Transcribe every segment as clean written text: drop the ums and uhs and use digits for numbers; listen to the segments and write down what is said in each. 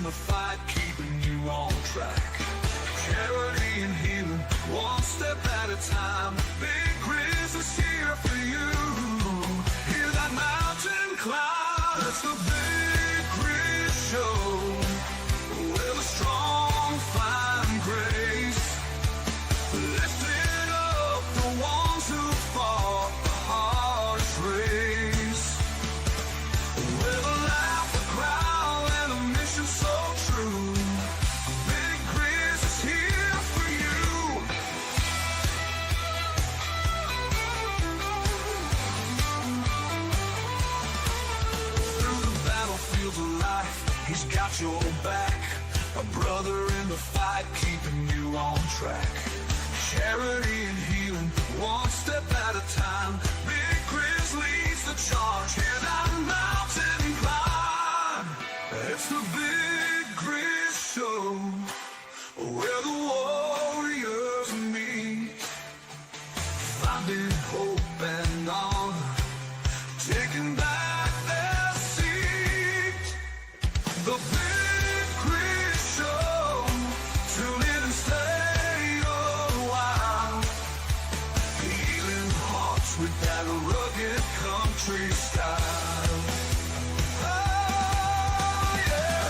the fight, keeping you on track. Charity and healing, one step at a time. Big Grizz is here for you. Hear that mountain climb? It's the Big Grizz Show. Where the strong find grace, lifting up the ones who fought the hardest race. With a laugh, a growl, and a mission so true, Big Grizz is here for you. Through the battlefields of life, he's got your back. A brother in the fight, keeping you on track. Charity and healing, one step at a time. Big Grizz leads the charge. Hear that mountain climb? It's the Big Grizz Show, where the warriors meet, finding hope and honor, taking back their seat. The Big Grizz Show. Tune in and stay a while. Healing hearts with that rugged country style. Oh, yeah.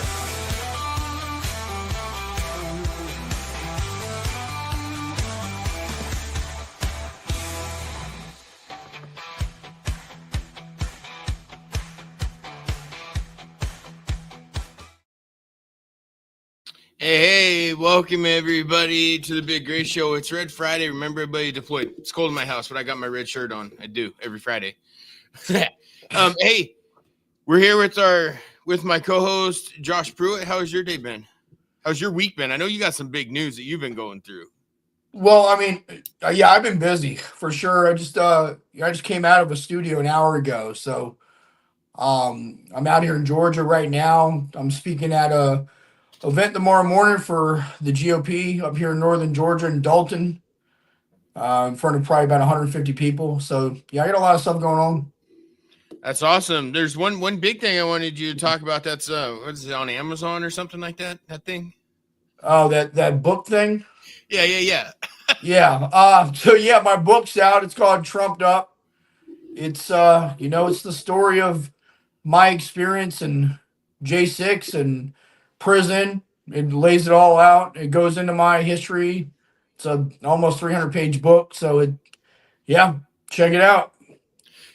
Hey, welcome everybody to the Big Grizz Show. It's Red Friday. Remember, everybody deployed. It's cold in my house, but I got my red shirt on. I do every Friday. Hey, we're here with my co-host Josh Pruitt. How's your day been? How's your week been? I know you got some big news that you've been going through. Well, I mean, yeah, I've been busy for sure. I just came out of a studio an hour ago, so I'm out here in Georgia right now. I'm speaking at a event tomorrow morning for the GOP up here in northern Georgia in Dalton, in front of probably about 150 people. So yeah, I got a lot of stuff going on. That's awesome. There's one big thing I wanted you to talk about. That's what is it, on Amazon or something like that? That thing? Oh, that book thing. Yeah. Yeah. So yeah, my book's out. It's called Trumped Up. It's it's the story of my experience in J6 and prison. It lays it all out. It goes into my history. It's a almost 300-page book. So check it out.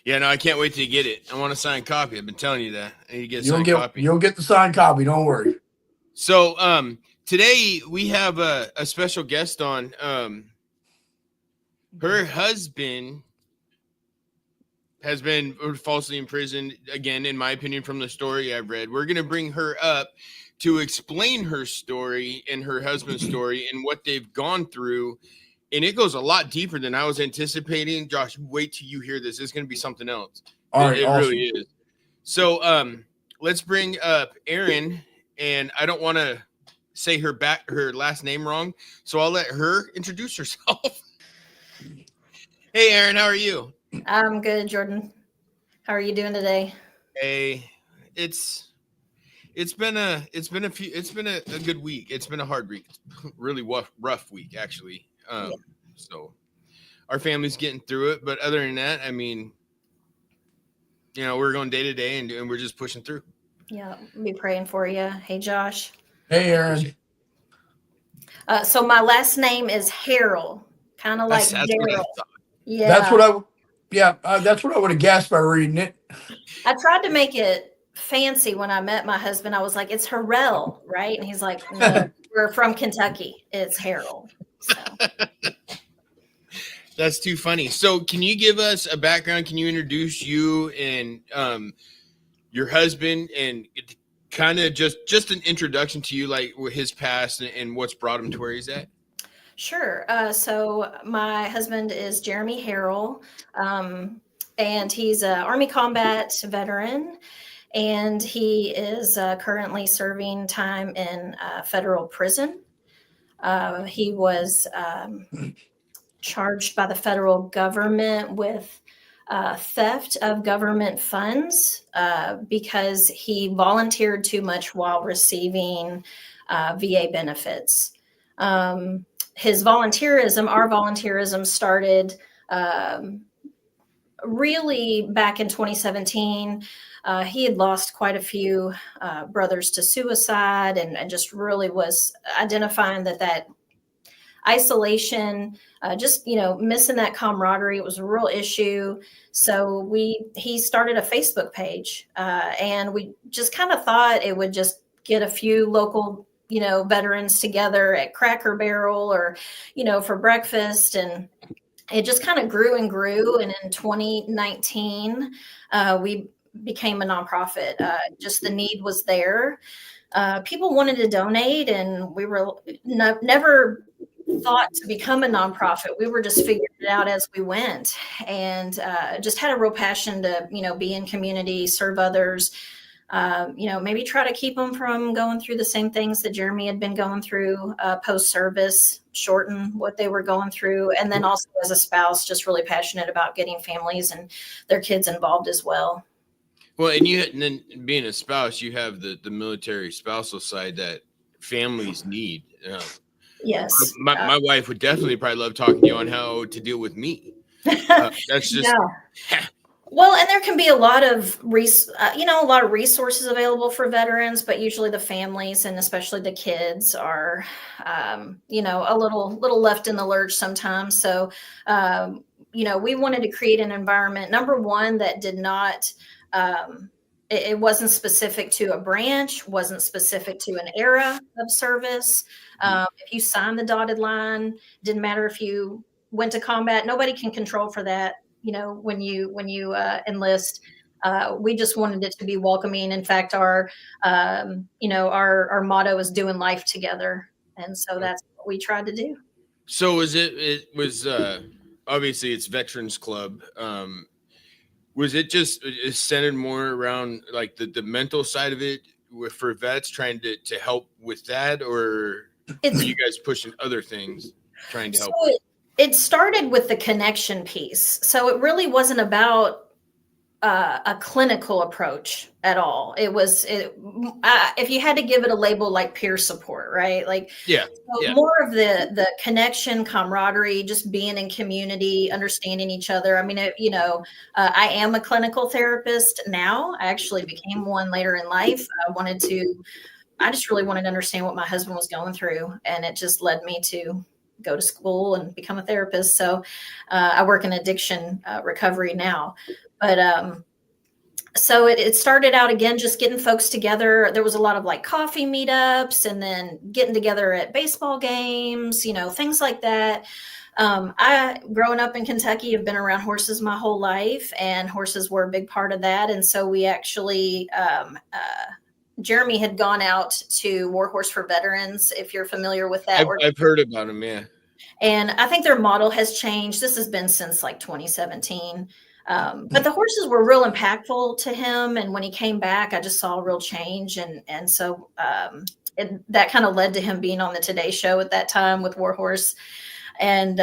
Yeah, no, I can't wait to get it. I want a signed copy. I've been telling you that. I need to get a signed copy. You'll get the signed copy. Don't worry. So today we have a special guest on. Her husband has been falsely imprisoned, again, in my opinion, from the story I've read. We're going to bring her up to explain her story and her husband's story and what they've gone through. And it goes a lot deeper than I was anticipating. Josh, wait till you hear this. It's going to be something else. All right, it awesome. really is. So let's bring up Erin, and I don't want to say her last name wrong, so I'll let her introduce herself. Hey, Erin, how are you? I'm good, Jordan. How are you doing today? Hey, it's been a good week. It's been a hard week. It's really rough week, actually. So our family's getting through it, but other than that, I mean, we're going day to day and we're just pushing through. Yeah, I'll be praying for you. Hey, Josh. Hey, Erin. So my last name is Harrell, kind of like Daryl. Yeah, that's what I would have guessed by reading it. I tried to make it fancy when I met my husband. I was like, "It's Harrell, right?" And he's like, "No, we're from Kentucky. It's Harrell." So. That's too funny. So can you give us a background? Can you introduce you and your husband and kind of just an introduction to you, like his past and what's brought him to where he's at? Sure. So my husband is Jeremy Harrell, and he's an Army Combat Veteran, and he is currently serving time in federal prison. He was charged by the federal government with theft of government funds because he volunteered too much while receiving VA benefits. His volunteerism, our volunteerism started really back in 2017. He had lost quite a few brothers to suicide and just really was identifying that isolation, just, missing that camaraderie. It was a real issue. So he started a Facebook page and we just kind of thought it would just get a few local, veterans together at Cracker Barrel or, for breakfast. And it just kind of grew and grew. And in 2019, we became a nonprofit. Just the need was there. People wanted to donate, and we were never thought to become a nonprofit. We were just figuring it out as we went, and just had a real passion to, be in community, serve others. Maybe try to keep them from going through the same things that Jeremy had been going through post-service, shorten what they were going through. And then also as a spouse, just really passionate about getting families and their kids involved as well. Well, and then being a spouse, you have the military spousal side that families need. Yes. My wife would definitely probably love talking to you on how to deal with me. That's just... Yeah. Well, and there can be a lot of resources available for veterans, but usually the families and especially the kids are, a little left in the lurch sometimes. So, we wanted to create an environment, number one, that did not, it wasn't specific to a branch, wasn't specific to an era of service. If you signed the dotted line, didn't matter if you went to combat, nobody can control for that. When you enlist, we just wanted it to be welcoming. In fact, our motto is doing life together. And so that's what we tried to do. So it was obviously it's Veterans Club. Was it just centered more around like the mental side of it for vets, trying to help with that, or were you guys pushing other things trying to help? It started with the connection piece. So it really wasn't about a clinical approach at all. It was, if you had to give it a label, like peer support, right? Like, more of the connection, camaraderie, just being in community, understanding each other. I mean, I am a clinical therapist now. I actually became one later in life. I just really wanted to understand what my husband was going through. And it just led me to go to school and become a therapist. So I work in addiction recovery now. But so it started out again, just getting folks together. There was a lot of like coffee meetups and then getting together at baseball games, things like that. I, growing up in Kentucky, have been around horses my whole life, and horses were a big part of that. And so we actually, Jeremy had gone out to Warhorse for Veterans, if you're familiar with that. I've heard about him, yeah. And I think their model has changed. This has been since like 2017. But the horses were real impactful to him. And when he came back, I just saw a real change. And so that kind of led to him being on the Today Show at that time with Warhorse. And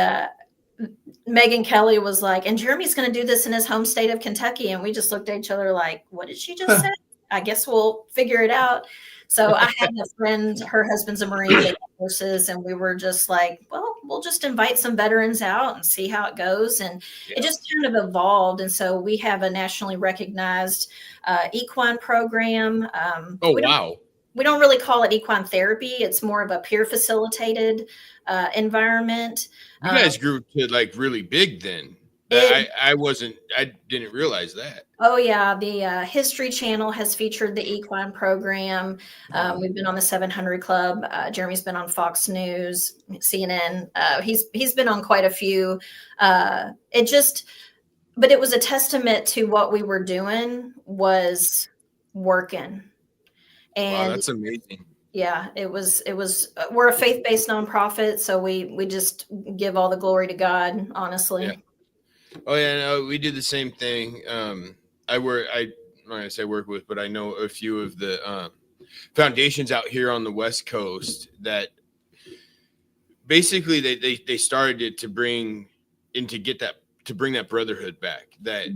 Megan Kelly was like, and Jeremy's going to do this in his home state of Kentucky. And we just looked at each other like, what did she just say? I guess we'll figure it out. So I had a friend, her husband's a Marine, they have horses, and we were just like, well, we'll just invite some veterans out and see how it goes. And it just kind of evolved. And so we have a nationally recognized equine program. Wow. We don't really call it equine therapy. It's more of a peer facilitated environment. You guys grew to like really big then. I didn't realize that. Oh yeah. The History Channel has featured the equine program. We've been on the 700 Club. Jeremy's been on Fox News, CNN. He's been on quite a few. But it was a testament to what we were doing was working. And wow, that's amazing. Yeah, it was, we're a faith-based nonprofit. So we just give all the glory to God, honestly. Yeah. Oh yeah, no, we did the same thing. I'm not gonna say work with, but I know a few of the foundations out here on the West Coast that basically they started it to bring and to get that to bring that brotherhood back that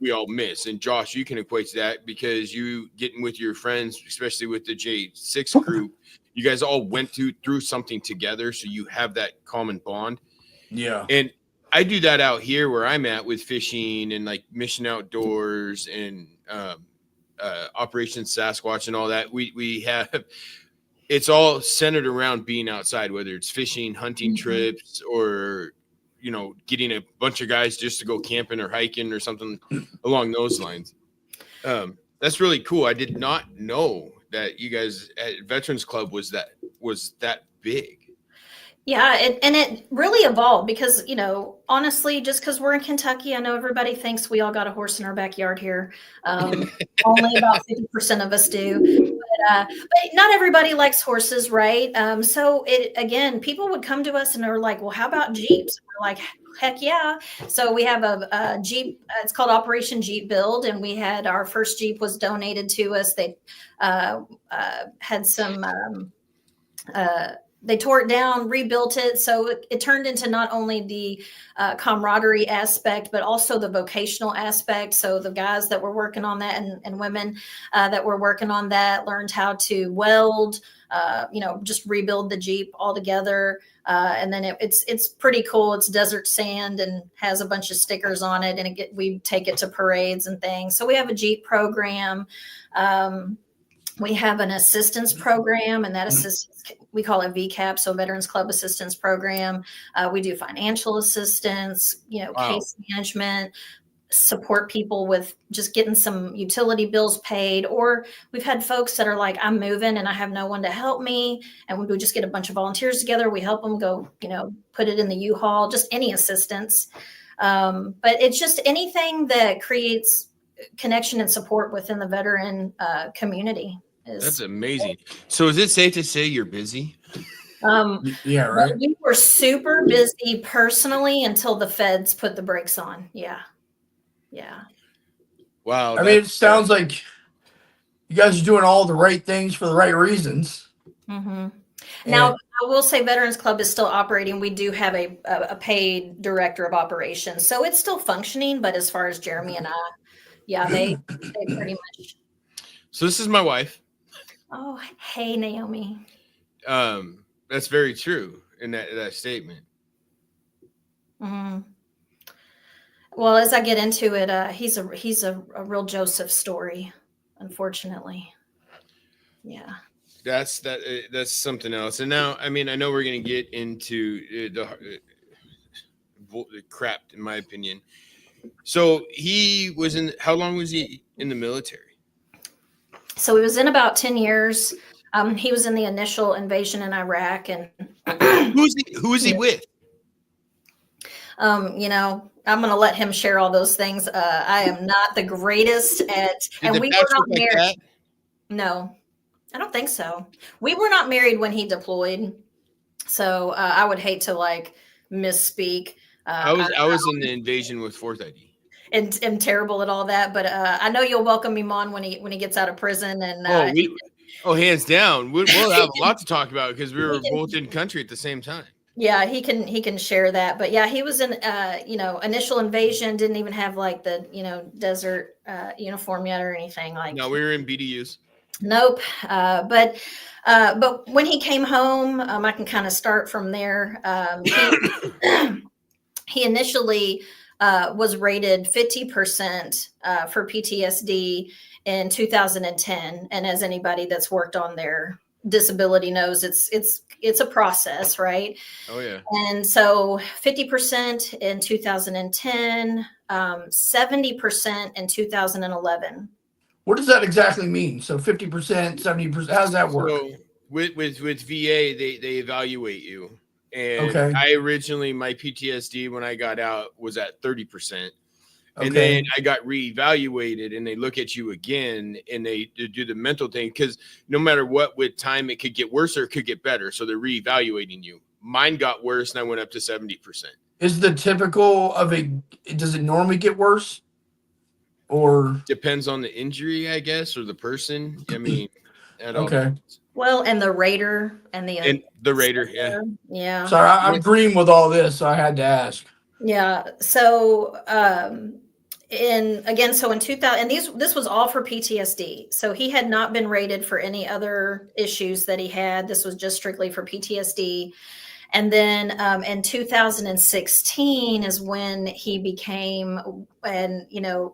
we all miss. And Josh, you can equate to that because you getting with your friends, especially with the J6 group, you guys all went through something together. So you have that common bond. Yeah. And I do that out here where I'm at with fishing and like Mission Outdoors and Operation Sasquatch and all that. We have, it's all centered around being outside, whether it's fishing, hunting trips, or, you know, getting a bunch of guys just to go camping or hiking or something along those lines. That's really cool. I did not know that you guys at Veterans Club was that big. Yeah, it really evolved because, you know, honestly, just because we're in Kentucky, I know everybody thinks we all got a horse in our backyard here. Only about 50% of us do. But not everybody likes horses, right? So again, people would come to us and they're like, well, how about Jeeps? And we're like, heck yeah. So we have a Jeep, it's called Operation Jeep Build. And we had our first Jeep was donated to us. They had some... they tore it down, rebuilt it. So it turned into not only the camaraderie aspect, but also the vocational aspect. So the guys that were working on that and women that were working on that learned how to weld, you know, just rebuild the Jeep altogether. And then it's pretty cool. It's desert sand and has a bunch of stickers on it. And we take it to parades and things. So we have a Jeep program. We have an assistance program, and that assistance, we call it VCAP, so Veterans Club Assistance Program. We do financial assistance, you know, case management, support people with just getting some utility bills paid. Or we've had folks that are like, I'm moving and I have no one to help me. And we just get a bunch of volunteers together. We help them go, you know, put it in the U-Haul, just any assistance. But it's just anything that creates connection and support within the veteran community. That's amazing. So is it safe to say you're busy? Yeah, right. We were super busy personally until the feds put the brakes on. Yeah. Wow. I mean, it sounds like you guys are doing all the right things for the right reasons. Now, I will say Veterans Club is still operating. We do have a paid director of operations. So it's still functioning. But as far as Jeremy and I, yeah, they pretty much. So this is my wife. Oh, hey, Naomi. That's very true in that statement. Well, as I get into it, he's a real Joseph story, unfortunately. Yeah. That's something else. And now, I mean, I know we're going to get into the crap, in my opinion. So how long was he in the military? So he was in about 10 years. He was in the initial invasion in Iraq. And who is he with? You know, I'm going to let him share all those things. I am not the greatest at, and we were not married. No, I don't think so. We were not married when he deployed. So I would hate to like misspeak. I was in the invasion with Fourth ID. And am terrible at all that, but I know you'll welcome him on when he gets out of prison. And hands down, we'll have a lot to talk about because we were both in country at the same time. Yeah, he can share that. But yeah, he was in you know, initial invasion, didn't even have like the, you know, desert uniform yet or anything like. No, we were in BDUs. Nope. But when he came home, I can kind of start from there. He initially was rated 50% for PTSD in 2010. And as anybody that's worked on their disability knows, it's a process, right? Oh yeah. And so 50% in 2010, 70% in 2011. What does that exactly mean? So 50%, 70%, how does that work? So with VA, they evaluate you. And okay. I originally, my PTSD when I got out was at 30%. And then I got reevaluated and they look at you again and they do the mental thing. Because no matter what, with time, it could get worse or it could get better. So they're reevaluating you. Mine got worse and I went up to 70%. Is the typical does it normally get worse? Or depends on the injury, I guess, or the person. I mean, okay. Well, and the rater and the rater, yeah. Yeah. Sorry, I'm green with all this, so I had to ask. Yeah. So, so in 2000, and this was all for PTSD. So he had not been rated for any other issues that he had. This was just strictly for PTSD. And then in 2016 is when he became, and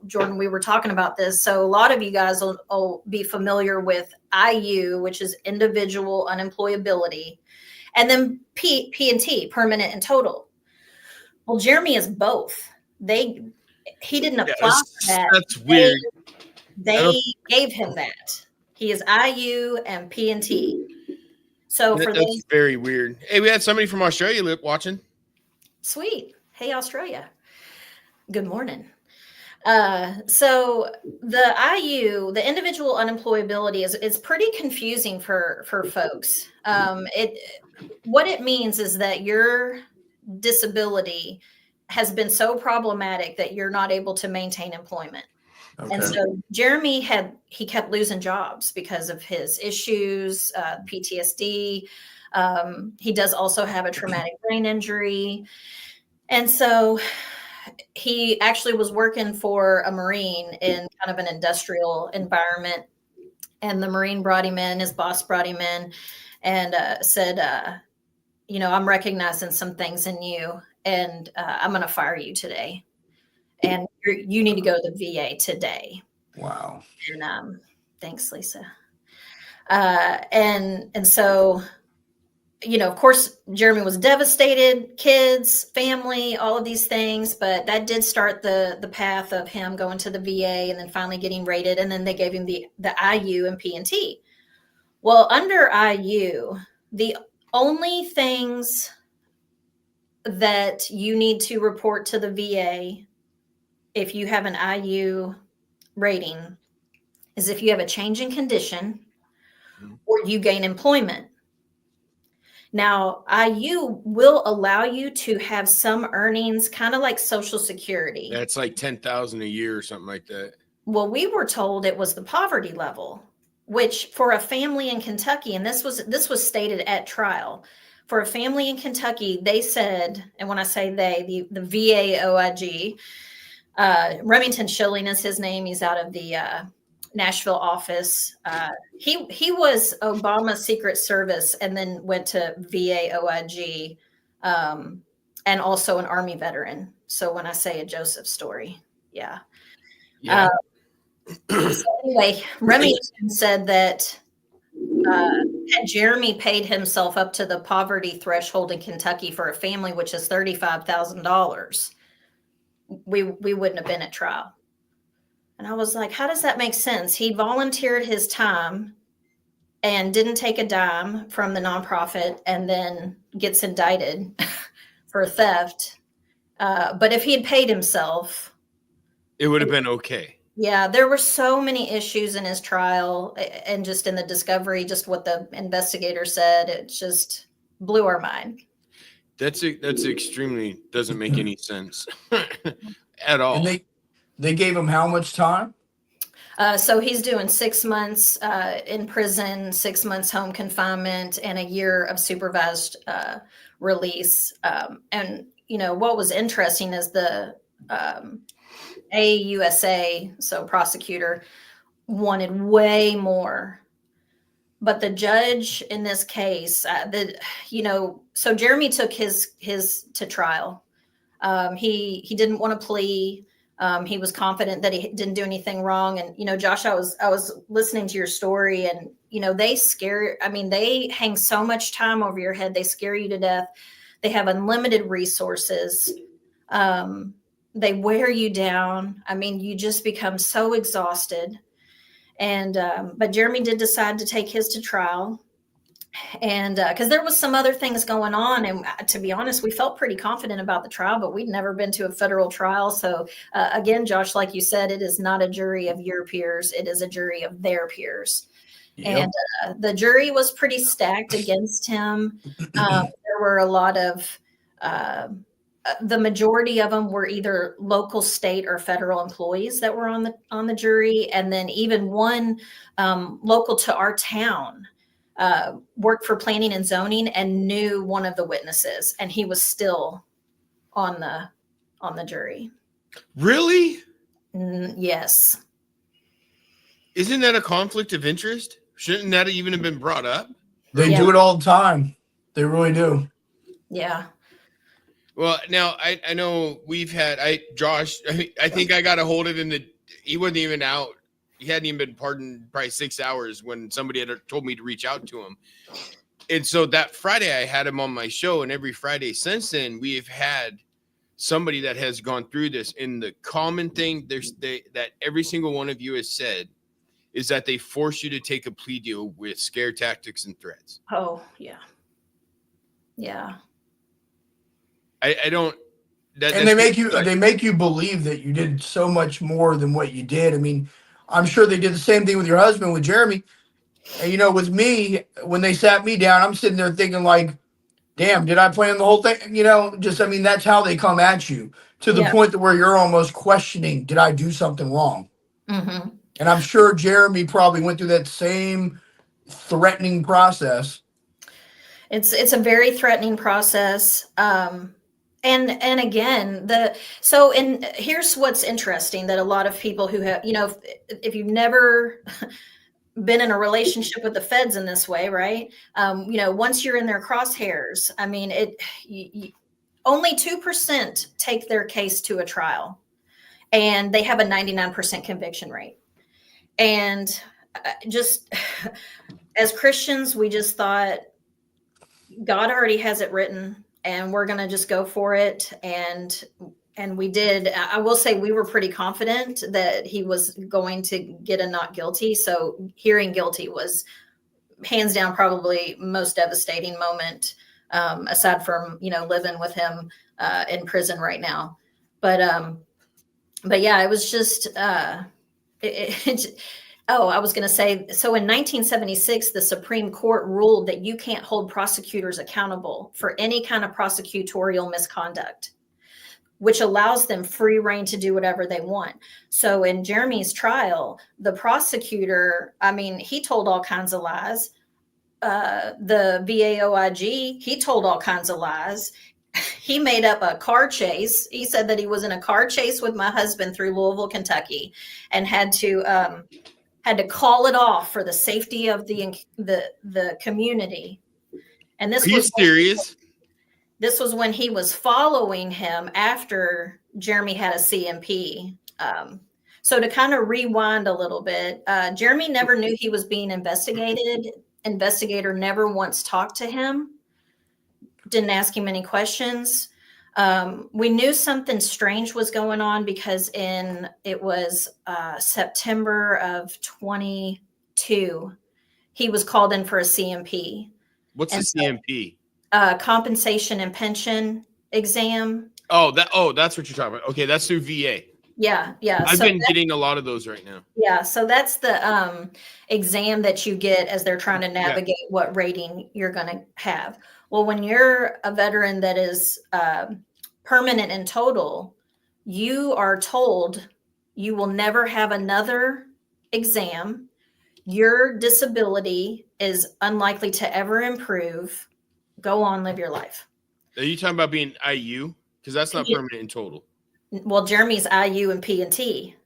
Jordan, we were talking about this. So a lot of you guys will be familiar with IU, which is individual unemployability, and then P&T, permanent and total. Well, Jeremy is both. He didn't apply for that. That's weird. They gave him that. He is IU and P&T. So that's very weird. Hey, we had somebody from Australia watching. Sweet. Hey, Australia. Good morning. So the IU, the individual unemployability, is pretty confusing for folks. What it means is that your disability has been so problematic that you're not able to maintain employment. Okay. And so Jeremy kept losing jobs because of his issues, PTSD. He does also have a traumatic brain injury. And so he actually was working for a Marine in kind of an industrial environment. And the Marine brought him in, his boss brought him in and said, I'm recognizing some things in you, and I'm going to fire you today. And you need to go to the VA today. Wow. And thanks, Lisa. And so, of course, Jeremy was devastated, kids, family, all of these things, but that did start the path of him going to the VA and then finally getting rated. And then they gave him the IU and P&T. Well, under IU, the only things that you need to report to the VA if you have an IU rating is if you have a change in condition or you gain employment. Now, IU will allow you to have some earnings, kind of like Social Security. That's like $10,000 a year or something like that. Well, we were told it was the poverty level, which for a family in Kentucky, and this was stated at trial, for a family in Kentucky, they said, and when I say they, the VA OIG, Remington Schilling is his name. He's out of the Nashville office. He was Obama's Secret Service and then went to VA OIG, and also an Army veteran. So when I say a Joseph story, yeah. So anyway, Remington said that had Jeremy paid himself up to the poverty threshold in Kentucky for a family, which is $35,000, we wouldn't have been at trial. And I was like, how does that make sense? He volunteered his time and didn't take a dime from the nonprofit and then gets indicted for theft. But if he had paid himself, it would have been okay. Yeah, there were so many issues in his trial and just in the discovery, just what the investigator said, it just blew our mind. That's extremely doesn't make any sense at all. And they gave him how much time? So he's doing 6 months in prison, 6 months home confinement, and a year of supervised release. And what was interesting is the U.S.A, so prosecutor, wanted way more. But the judge in this case, so Jeremy took his to trial. He didn't want to plea. He was confident that he didn't do anything wrong. And, Josh, I was listening to your story, and, they hang so much time over your head. They scare you to death. They have unlimited resources. They wear you down. You just become so exhausted. And, but Jeremy did decide to take his to trial. And because there was some other things going on, and to be honest, we felt pretty confident about the trial, but we'd never been to a federal trial. So again, Josh, like you said, it is not a jury of your peers; it is a jury of their peers. Yep. And the jury was pretty stacked against him. There were a lot of the majority of them were either local, state, or federal employees that were on the jury, and then even one local to our town. Worked for planning and zoning and knew one of the witnesses, and he was still on on the jury. Really? Yes. Isn't that a conflict of interest? Shouldn't that even have been brought up? They do it all the time. They really do. Yeah. Well, now I know we've had Josh. I think I got a hold of him that he wasn't even out. He hadn't even been pardoned probably 6 hours when somebody had told me to reach out to him. And so that Friday I had him on my show, and every Friday since then we've had somebody that has gone through this. And the common thing that every single one of you has said is that they force you to take a plea deal with scare tactics and threats. Oh, yeah. Yeah. I don't. And they make you believe that you did so much more than what you did. I mean, I'm sure they did the same thing with your husband, with Jeremy. And with me, when they sat me down, I'm sitting there thinking like, damn, did I plan the whole thing? That's how they come at you, to the point that where you're almost questioning, did I do something wrong? Mm-hmm. And I'm sure Jeremy probably went through that same threatening process. It's a very threatening process. And again, here's what's interesting, that a lot of people who have, if you've never been in a relationship with the feds in this way, right? Once you're in their crosshairs, I mean, only 2% take their case to a trial, and they have a 99% conviction rate. And just as Christians, we just thought God already has it written, and we're going to just go for it. And we did. I will say we were pretty confident that he was going to get a not guilty. So hearing guilty was hands down probably most devastating moment, aside from, living with him in prison right now. But yeah, it was just, I was going to say, so in 1976, the Supreme Court ruled that you can't hold prosecutors accountable for any kind of prosecutorial misconduct, which allows them free reign to do whatever they want. So in Jeremy's trial, the prosecutor, he told all kinds of lies. The VAOIG, he told all kinds of lies. He made up a car chase. He said that he was in a car chase with my husband through Louisville, Kentucky, and had to call it off for the safety of the community. And this was serious. This was when he was following him after Jeremy had a CMP. So to kind of rewind a little bit, Jeremy never knew he was being investigated. Investigator never once talked to him, didn't ask him any questions. We knew something strange was going on because it was September of 22, he was called in for a CMP. What's a CMP? Compensation and pension exam. Oh, that's what you're talking about. Okay, that's through VA. Yeah. I've been getting a lot of those right now. Yeah, so that's the exam that you get as they're trying to navigate what rating you're going to have. Well, when you're a veteran that is permanent and total, you are told you will never have another exam. Your disability is unlikely to ever improve. Go on, live your life. Are you talking about being IU? Because that's not permanent and total. Well, Jeremy's IU and P&T.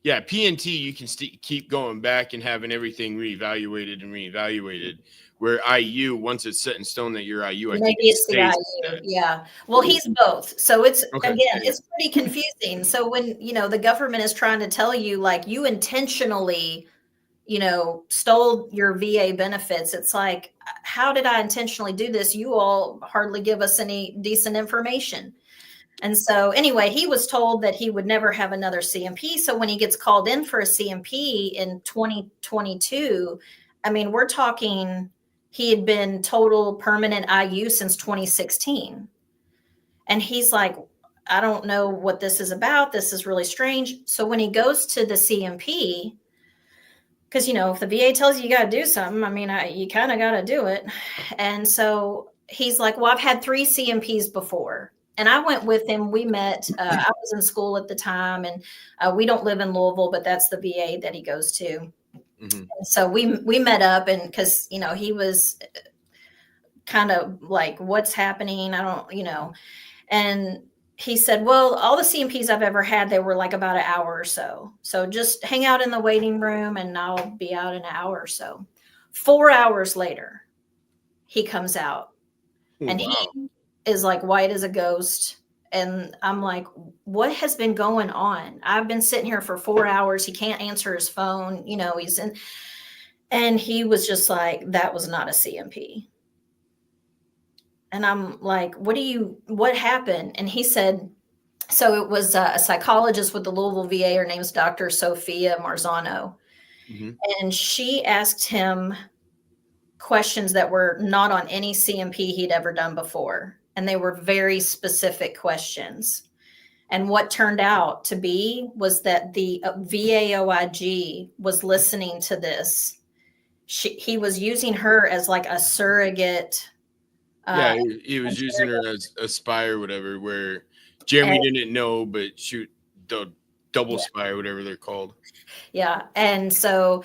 Yeah, P&T, you can keep going back and having everything reevaluated. Where IU, once it's set in stone that you're IU, maybe it's the IU. Yeah. Well, he's both. So it's it's pretty confusing. So when the government is trying to tell you, like, you intentionally, stole your VA benefits, it's like, how did I intentionally do this? You all hardly give us any decent information. And so anyway, he was told that he would never have another CMP. So when he gets called in for a CMP in 2022, we're talking, he had been total permanent IU since 2016. And he's like, I don't know what this is about. This is really strange. So when he goes to the CMP, because, if the VA tells you you got to do something, you kind of got to do it. And so he's like, well, I've had 3 CMPs before. And I went with him. We met. I was in school at the time, and we don't live in Louisville, but that's the VA that he goes to. Mm-hmm. So we met up, and because he was kind of like, what's happening? I don't, and he said, well, all the CMPs I've ever had, they were like about an hour or so. So just hang out in the waiting room and I'll be out in an hour or so. 4 hours later, he comes out and he is like white as a ghost. And I'm like, what has been going on? I've been sitting here for 4 hours. He can't answer his phone. You know, he's in. And he was just like, that was not a CMP. And I'm like, what happened? And he said, so it was a psychologist with the Louisville VA. Her name's Dr. Sophia Marzano. Mm-hmm. And she asked him questions that were not on any CMP he'd ever done before. And they were very specific questions. And what turned out to be was that the VA OIG was listening to this. He was using her as like a surrogate. He was using her as a spy or whatever, where Jeremy didn't know, but shoot, the double spy or whatever they're called. Yeah. And so,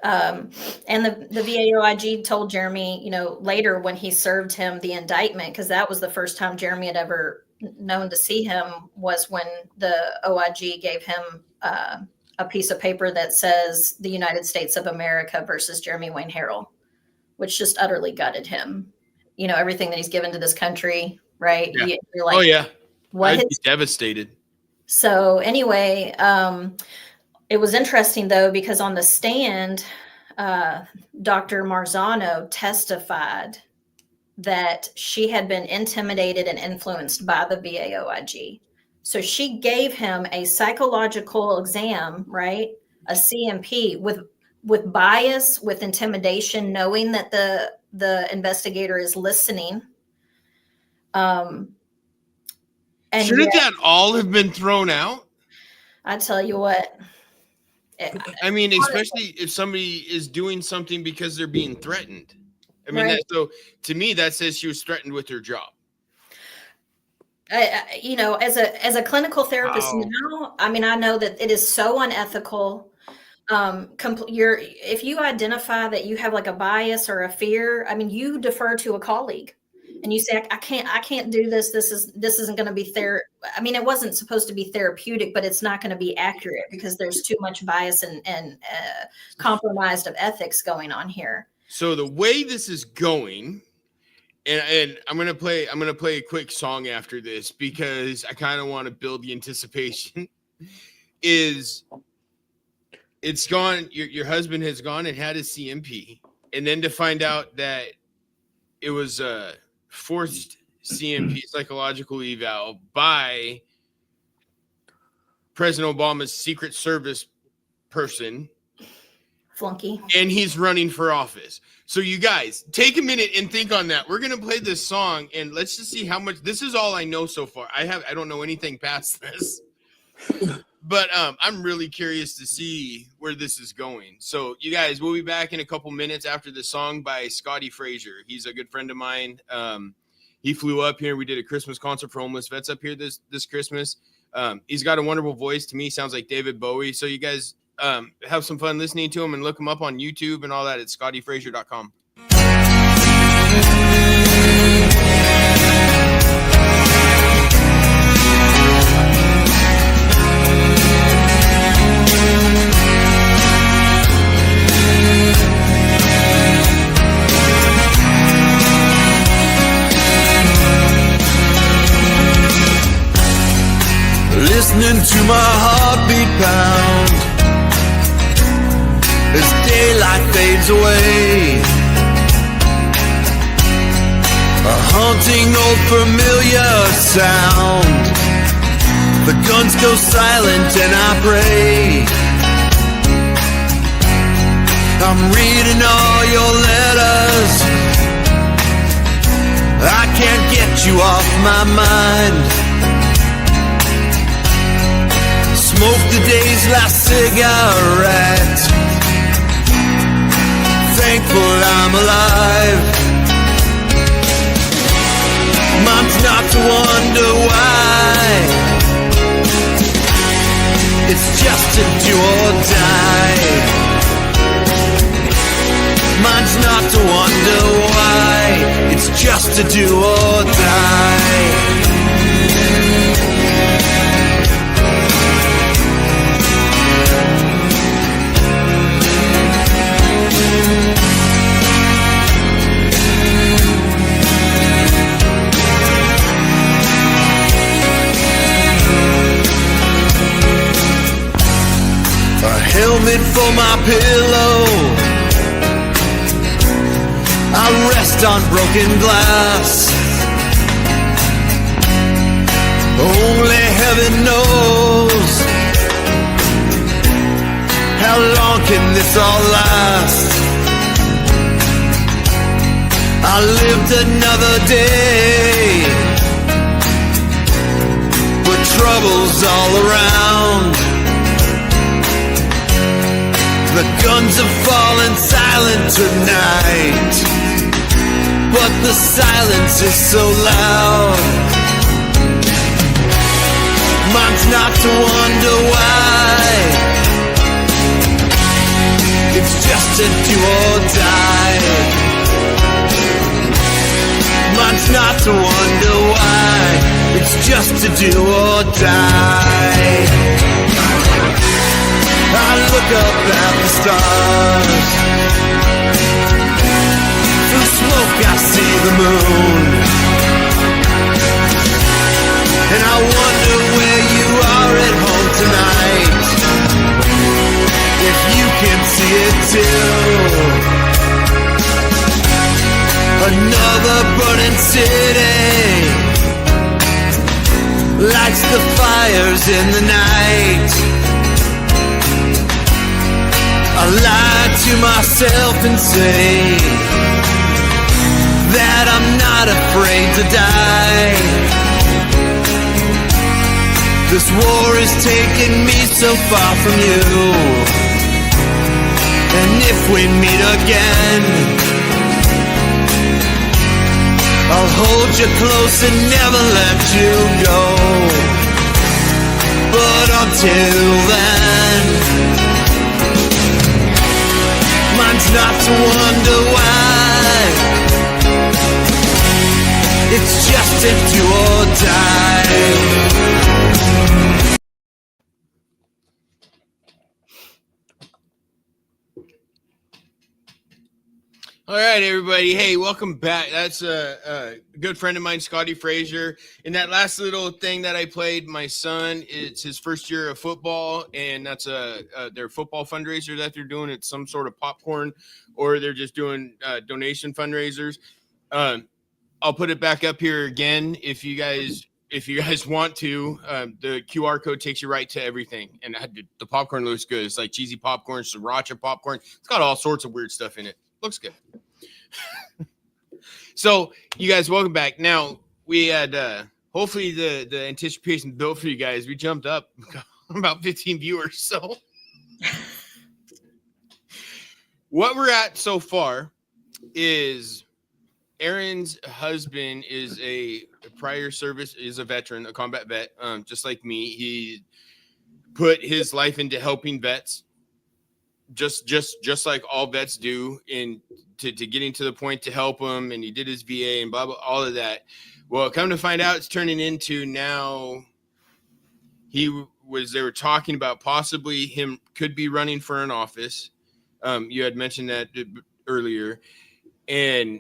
and the VA OIG told Jeremy, you know, later when he served him the indictment, because that was the first time Jeremy had ever known to see him, was when the OIG gave him a piece of paper that says the United States of America versus Jeremy Wayne Harrell, which just utterly gutted him. You know, everything that he's given to this country, right? Yeah. You're like, I'd be devastated. So anyway, it was interesting though, because on the stand, Dr. Marzano testified that she had been intimidated and influenced by the VA OIG. So she gave him a psychological exam, right? A CMP with bias, with intimidation, knowing that the investigator is listening. And shouldn't that all have been thrown out? I tell you what. I mean, especially if somebody is doing something because they're being threatened. I mean, right. So to me, that says she was threatened with her job. You know, as a clinical therapist now, I mean, I know that it is so unethical. If you identify that you have like a bias or a fear, I mean, you defer to a colleague and you say, I can't do this. This isn't going to be I mean, it wasn't supposed to be therapeutic, but it's not going to be accurate because there's too much bias and compromised of ethics going on here. So the way this is going, and I'm gonna play a quick song after this because I kind of want to build the anticipation. It's gone. Your husband has gone and had a CMP, and then to find out that it was a forced CMP, psychological eval, by President Obama's Secret Service person. Flunky. And he's running for office. So you guys, take a minute and think on that. We're going to play this song and let's just see how much. This is all I know so far. I don't know anything past this. But I'm really curious to see where this is going. So you guys, we'll be back in a couple minutes after the song by Scotty Frazier. He's a good friend of mine. He flew up here. We did a Christmas concert for homeless vets up here this Christmas. He's got a wonderful voice. To me, sounds like David Bowie. So you guys have some fun listening to him and look him up on YouTube and all that at scottyfrazier.com. Listening to my heartbeat pound as daylight fades away, a haunting old familiar sound. The guns go silent and I pray. I'm reading all your letters, I can't get you off my mind. Smoke the day's last cigarette, thankful I'm alive. Mine's not to wonder why, it's just to do or die. Mine's not to wonder why, it's just to do or die. headed for my pillow. I rest on broken glass. Only heaven knows how long can this all last. I lived another day, but trouble's all around. The guns have fallen silent tonight, but the silence is so loud. Mine's not to wonder why, it's just a do or die. Mine's not to wonder why, it's just a do or die. I look up at the stars, through smoke I see the moon, and I wonder where you are at home tonight, if you can see it too. Another burning city lights the fires in the night. I lie to myself and say that I'm not afraid to die. This war is taking me so far from you, and if we meet again, I'll hold you close and never let you go. But until then, mine's not to wonder why, it's just a do or die. All right, everybody. Hey, welcome back. That's a good friend of mine, Scotty Frazier. In that last little thing that I played, my son, it's his first year of football, and that's their football fundraiser that they're doing. It's some sort of popcorn, or they're just doing donation fundraisers. I'll put it back up here again if you guys want to. The QR code takes you right to everything, and the popcorn looks good. It's like cheesy popcorn, sriracha popcorn. It's got all sorts of weird stuff in it. Looks good. So you guys, welcome back. Now we had hopefully the anticipation built for you guys. We jumped up about 15 viewers. So what we're at so far is Erin's husband is a prior service, is a veteran, a combat vet, just like me. He put his life into helping vets. Just like all vets do, to getting to the point to help them, and he did his VA and blah blah, all of that. Well, come to find out, it's turning into now. They were talking about possibly him could be running for an office. You had mentioned that earlier, and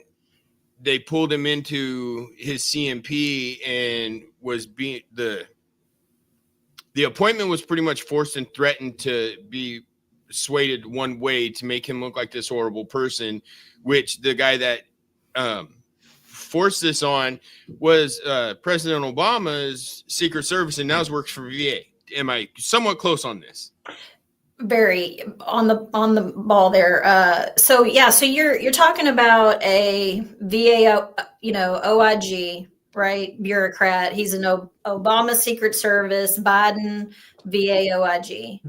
they pulled him into his CMP and was being the appointment was pretty much forced and threatened to be swayed one way to make him look like this horrible person, which the guy that forced this on was President Obama's Secret Service, and now works for VA. Am I somewhat close on this? Very on the ball there. So you're talking about a VA, OIG, right? Bureaucrat. He's an Obama Secret Service, Biden VA OIG.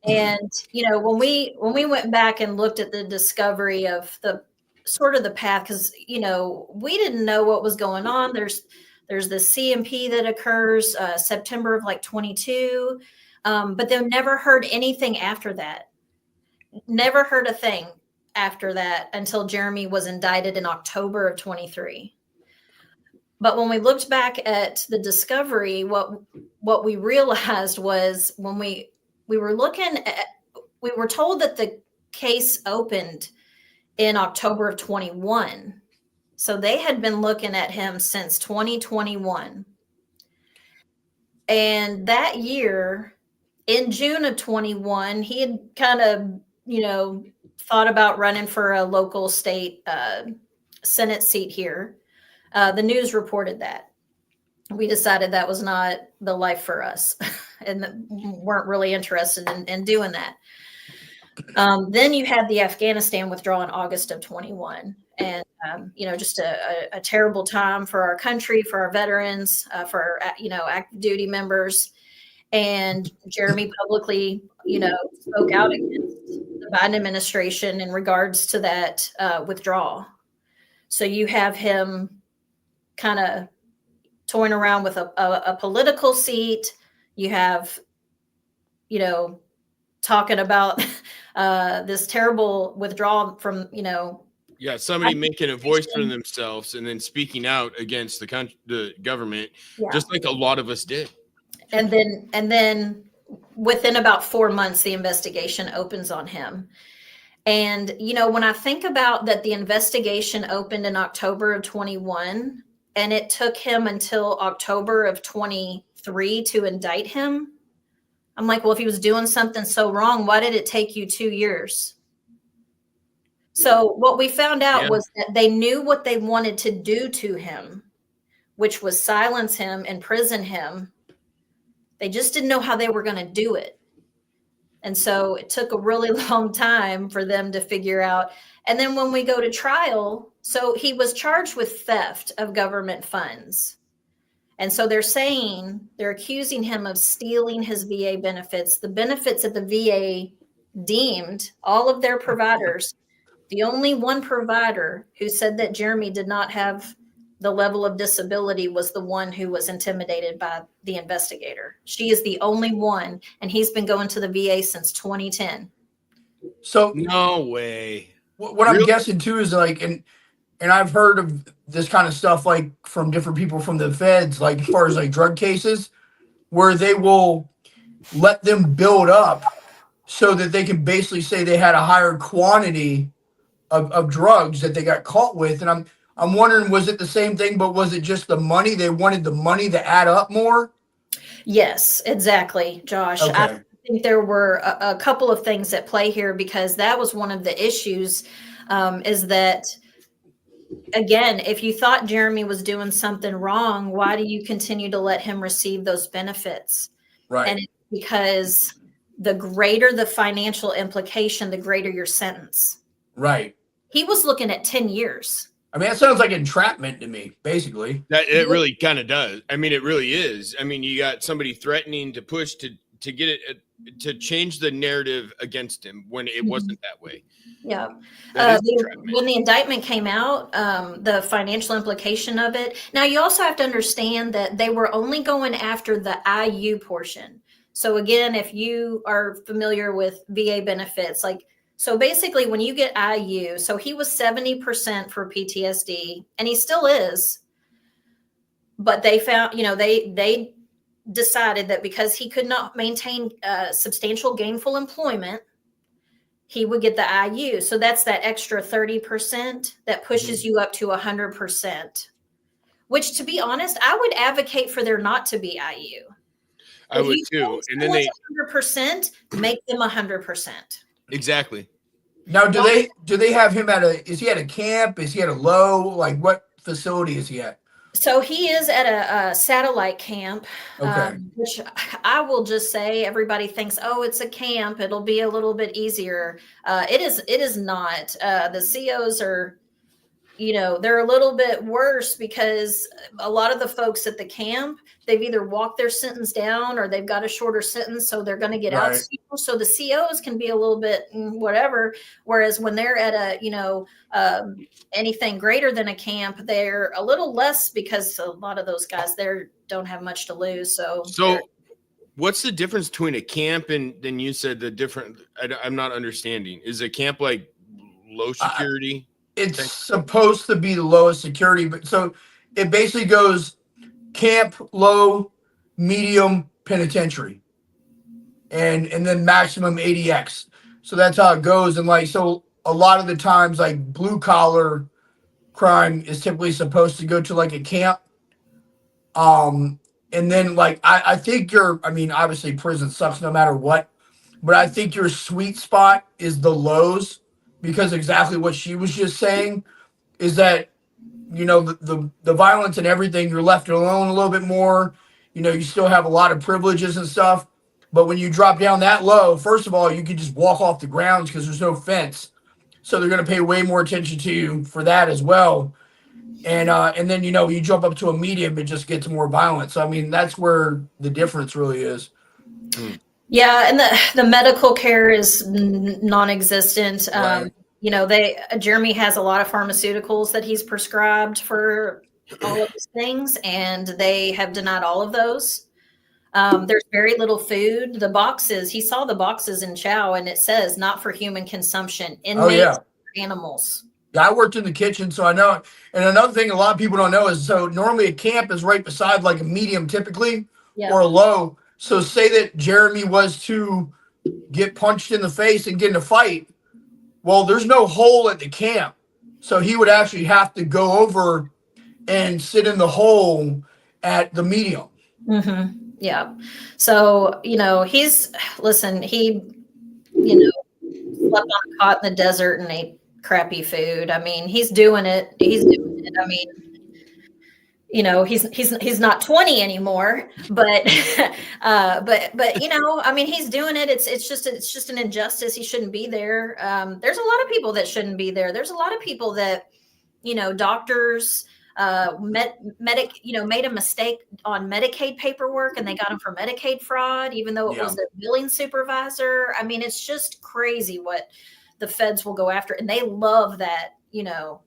And when we went back and looked at the discovery of the sort of the path, because we didn't know what was going on. There's this CMP that occurs September of 22, but they never heard anything after that. Never heard a thing after that until Jeremy was indicted in October of 23. But when we looked back at the discovery, what we realized was when we were looking at, we were told that the case opened in October of 21. So they had been looking at him since 2021. And that year in June of 21, he had kind of, thought about running for a local state Senate seat here. The news reported that. We decided that was not the life for us and weren't really interested in doing that. Then you had the Afghanistan withdrawal in August of 21. And, just a terrible time for our country, for our veterans, for our, active duty members. And Jeremy publicly, spoke out against the Biden administration in regards to that withdrawal. So you have him kind of toying around with a political seat. You have, talking about this terrible withdrawal from, somebody making a voice for themselves and then speaking out against the government, just like a lot of us did. And then within about 4 months, the investigation opens on him. And, when I think about that, the investigation opened in October of 21, and it took him until October of 23 to indict him. I'm like, well, if he was doing something so wrong, why did it take you 2 years? So what we found out was that they knew what they wanted to do to him, which was silence him, imprison him. They just didn't know how they were going to do it. And so it took a really long time for them to figure out. And then when we go to trial, so he was charged with theft of government funds. And so they're accusing him of stealing his VA benefits, the benefits that the VA deemed all of their providers. The only one provider who said that Jeremy did not have the level of disability was the one who was intimidated by the investigator. She is the only one, and he's been going to the VA since 2010. So no way. What I'm guessing too is like, and I've heard of this kind of stuff like from different people from the feds, like as far as like drug cases, where they will let them build up so that they can basically say they had a higher quantity of drugs that they got caught with. And I'm wondering, was it the same thing, but was it just the money? They wanted the money to add up more? Yes, exactly, Josh. Okay. I think there were a couple of things at play here, because that was one of the issues, is that, again, if you thought Jeremy was doing something wrong, why do you continue to let him receive those benefits? Right. And it's because the greater the financial implication, the greater your sentence. Right. He was looking at 10 years. I mean, that sounds like entrapment to me, basically. That it really kind of does. I mean, it really is. I mean, you got somebody threatening to push to get it to change the narrative against him when it wasn't that way. Yeah. When the indictment came out, the financial implication of it. Now, you also have to understand that they were only going after the IU portion. So again, if you are familiar with VA benefits, so basically when you get IU, so he was 70% for PTSD, and he still is, but they found, they decided that because he could not maintain substantial gainful employment, he would get the IU. So that's that extra 30% that pushes you up to 100%, which, to be honest, I would advocate for there not to be IU. I would too. And then 100%, make them 100%. Exactly. Now, do they have him is he at a camp? Is he at a low? Like, what facility is he at? So he is at a satellite camp, okay. Which I will just say, everybody thinks, oh, it's a camp, it'll be a little bit easier. It is not. The COs are, they're a little bit worse, because a lot of the folks at the camp, they've either walked their sentence down or they've got a shorter sentence, so they're going to get out soon. So the COs can be a little bit whatever. Whereas when they're at a, anything greater than a camp, they're a little less, because a lot of those guys there don't have much to lose. So what's the difference between a camp and then you said the different? I'm not understanding. Is a camp like low security? It's supposed to be the lowest security, but so it basically goes camp, low, medium, penitentiary, and then maximum ADX. So that's how it goes. And so a lot of the times, blue collar crime is typically supposed to go to a camp. And then like I think I mean, obviously prison sucks no matter what, but I think your sweet spot is the lows, because exactly what she was just saying is that, you know, the violence and everything, you're left alone a little bit more. You know, you still have a lot of privileges and stuff. But when you drop down that low, first of all, you can just walk off the grounds because there's no fence. So they're going to pay way more attention to you for that as well. And then, you know, you jump up to a medium, it just gets more violent. So I mean, that's where the difference really is. Yeah, and the medical care is non-existent. Right. You know, Jeremy has a lot of pharmaceuticals that he's prescribed for all of these things, and they have denied all of those. There's very little food. The boxes, he saw the boxes in Chow, and it says not for human consumption. Oh yeah. Animals. I worked in the kitchen, so I know. And another thing a lot of people don't know is, so normally a camp is right beside like a medium typically, or a low. So say that Jeremy was to get punched in the face and get in a fight. Well, there's no hole at the camp. So he would actually have to go over and sit in the hole at the medium. Mm-hmm. Yeah. So, you know, he, you know, slept on a cot in the desert and ate crappy food. I mean, he's doing it. I mean, you know, he's not 20 anymore, but but you know, I mean, he's doing it. It's just an injustice. He shouldn't be there. There's a lot of people that shouldn't be there. There's a lot of people that, you know, doctors made a mistake on Medicaid paperwork and they got him for Medicaid fraud, even though it was the billing supervisor. I mean, it's just crazy what the feds will go after, and they love that, you know.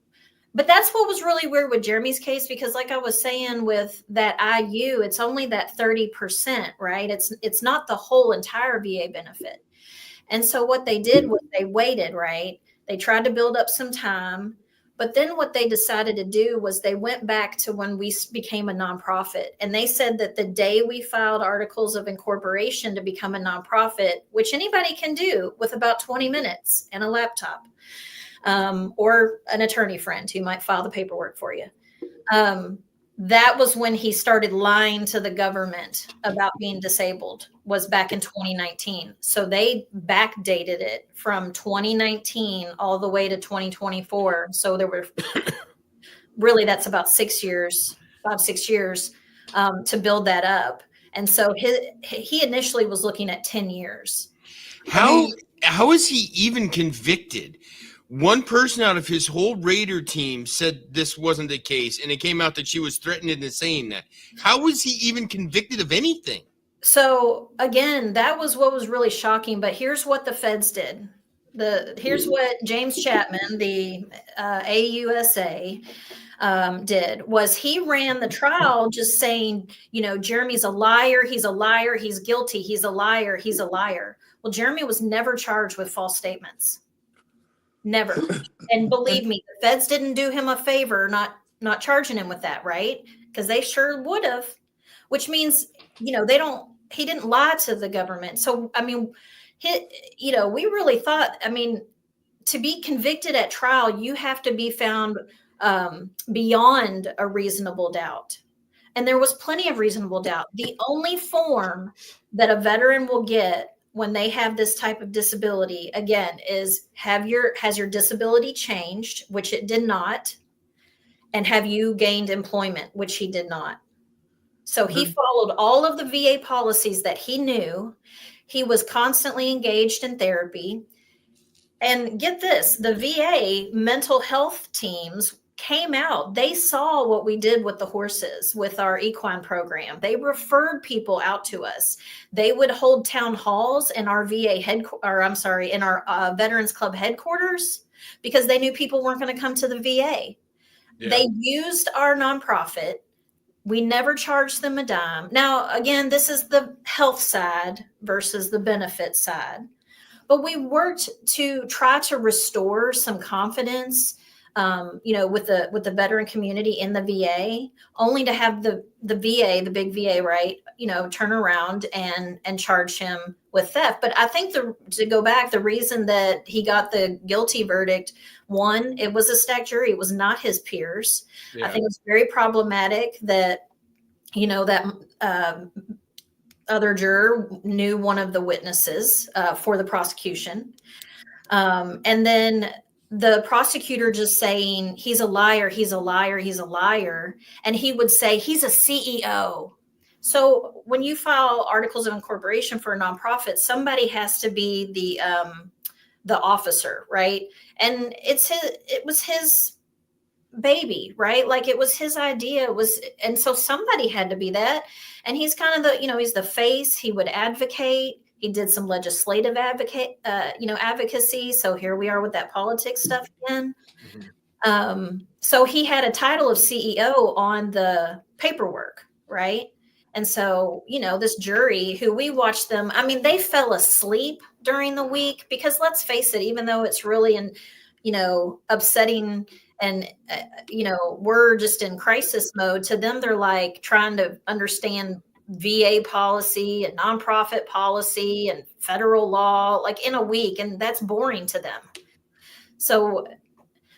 But that's what was really weird with Jeremy's case, because like I was saying with that IU, it's only that 30%, right? It's not the whole entire VA benefit. And so what they did was they waited, right? They tried to build up some time. But then what they decided to do was they went back to when we became a nonprofit. And they said that the day we filed articles of incorporation to become a nonprofit, which anybody can do with about 20 minutes and a laptop, or an attorney friend who might file the paperwork for you. That was when he started lying to the government about being disabled, was back in 2019. So they backdated it from 2019 all the way to 2024. So there were really, that's about 6 years, 5-6 years to build that up. And so he initially was looking at 10 years. How is he even convicted? One person out of his whole Raider team said this wasn't the case, and it came out that she was threatening and saying that. How was he even convicted of anything? So again, that was what was really shocking. But here's what the feds did. Here's what James Chapman, the AUSA, did, was he ran the trial just saying, you know, Jeremy's a liar. He's a liar. He's guilty. He's a liar. He's a liar. Well, Jeremy was never charged with false statements. Never. And believe me, the feds didn't do him a favor not charging him with that, right? Because they sure would have, which means, you know, he didn't lie to the government. So, I mean, you know, we really thought, I mean, to be convicted at trial, you have to be found beyond a reasonable doubt. And there was plenty of reasonable doubt. The only form that a veteran will get when they have this type of disability, again, is has your disability changed, which it did not, and have you gained employment, which he did not. So he followed all of the VA policies that he knew. He was constantly engaged in therapy. And get this, the VA mental health teams came out. They saw what we did with the horses, with our equine program. They referred people out to us. They would hold town halls in our VA in our Veterans Club headquarters, because they knew people weren't going to come to the VA. Yeah. They used our nonprofit. We never charged them a dime. Now, again, this is the health side versus the benefit side. But we worked to try to restore some confidence, you know, with the veteran community in the VA, only to have the VA, the big VA, right, you know, turn around and charge him with theft. But I think to go back, the reason that he got the guilty verdict, one, it was a stacked jury. It was not his peers. Yeah. I think it was very problematic that that other juror knew one of the witnesses for the prosecution. And then the prosecutor just saying, he's a liar, he's a liar, he's a liar. And he would say, he's a CEO. So when you file articles of incorporation for a nonprofit, somebody has to be the officer, right? And it was his baby, right? Like it was his idea. And so somebody had to be that. And he's kind of he's the face. He would advocate. He did some legislative advocacy. So here we are with that politics stuff again. So he had a title of CEO on the paperwork, right? And so, this jury who we watched them, I mean, they fell asleep during the week because let's face it, even though it's really upsetting and, we're just in crisis mode, to them, they're like trying to understand VA policy and nonprofit policy and federal law, like in a week. And that's boring to them. So,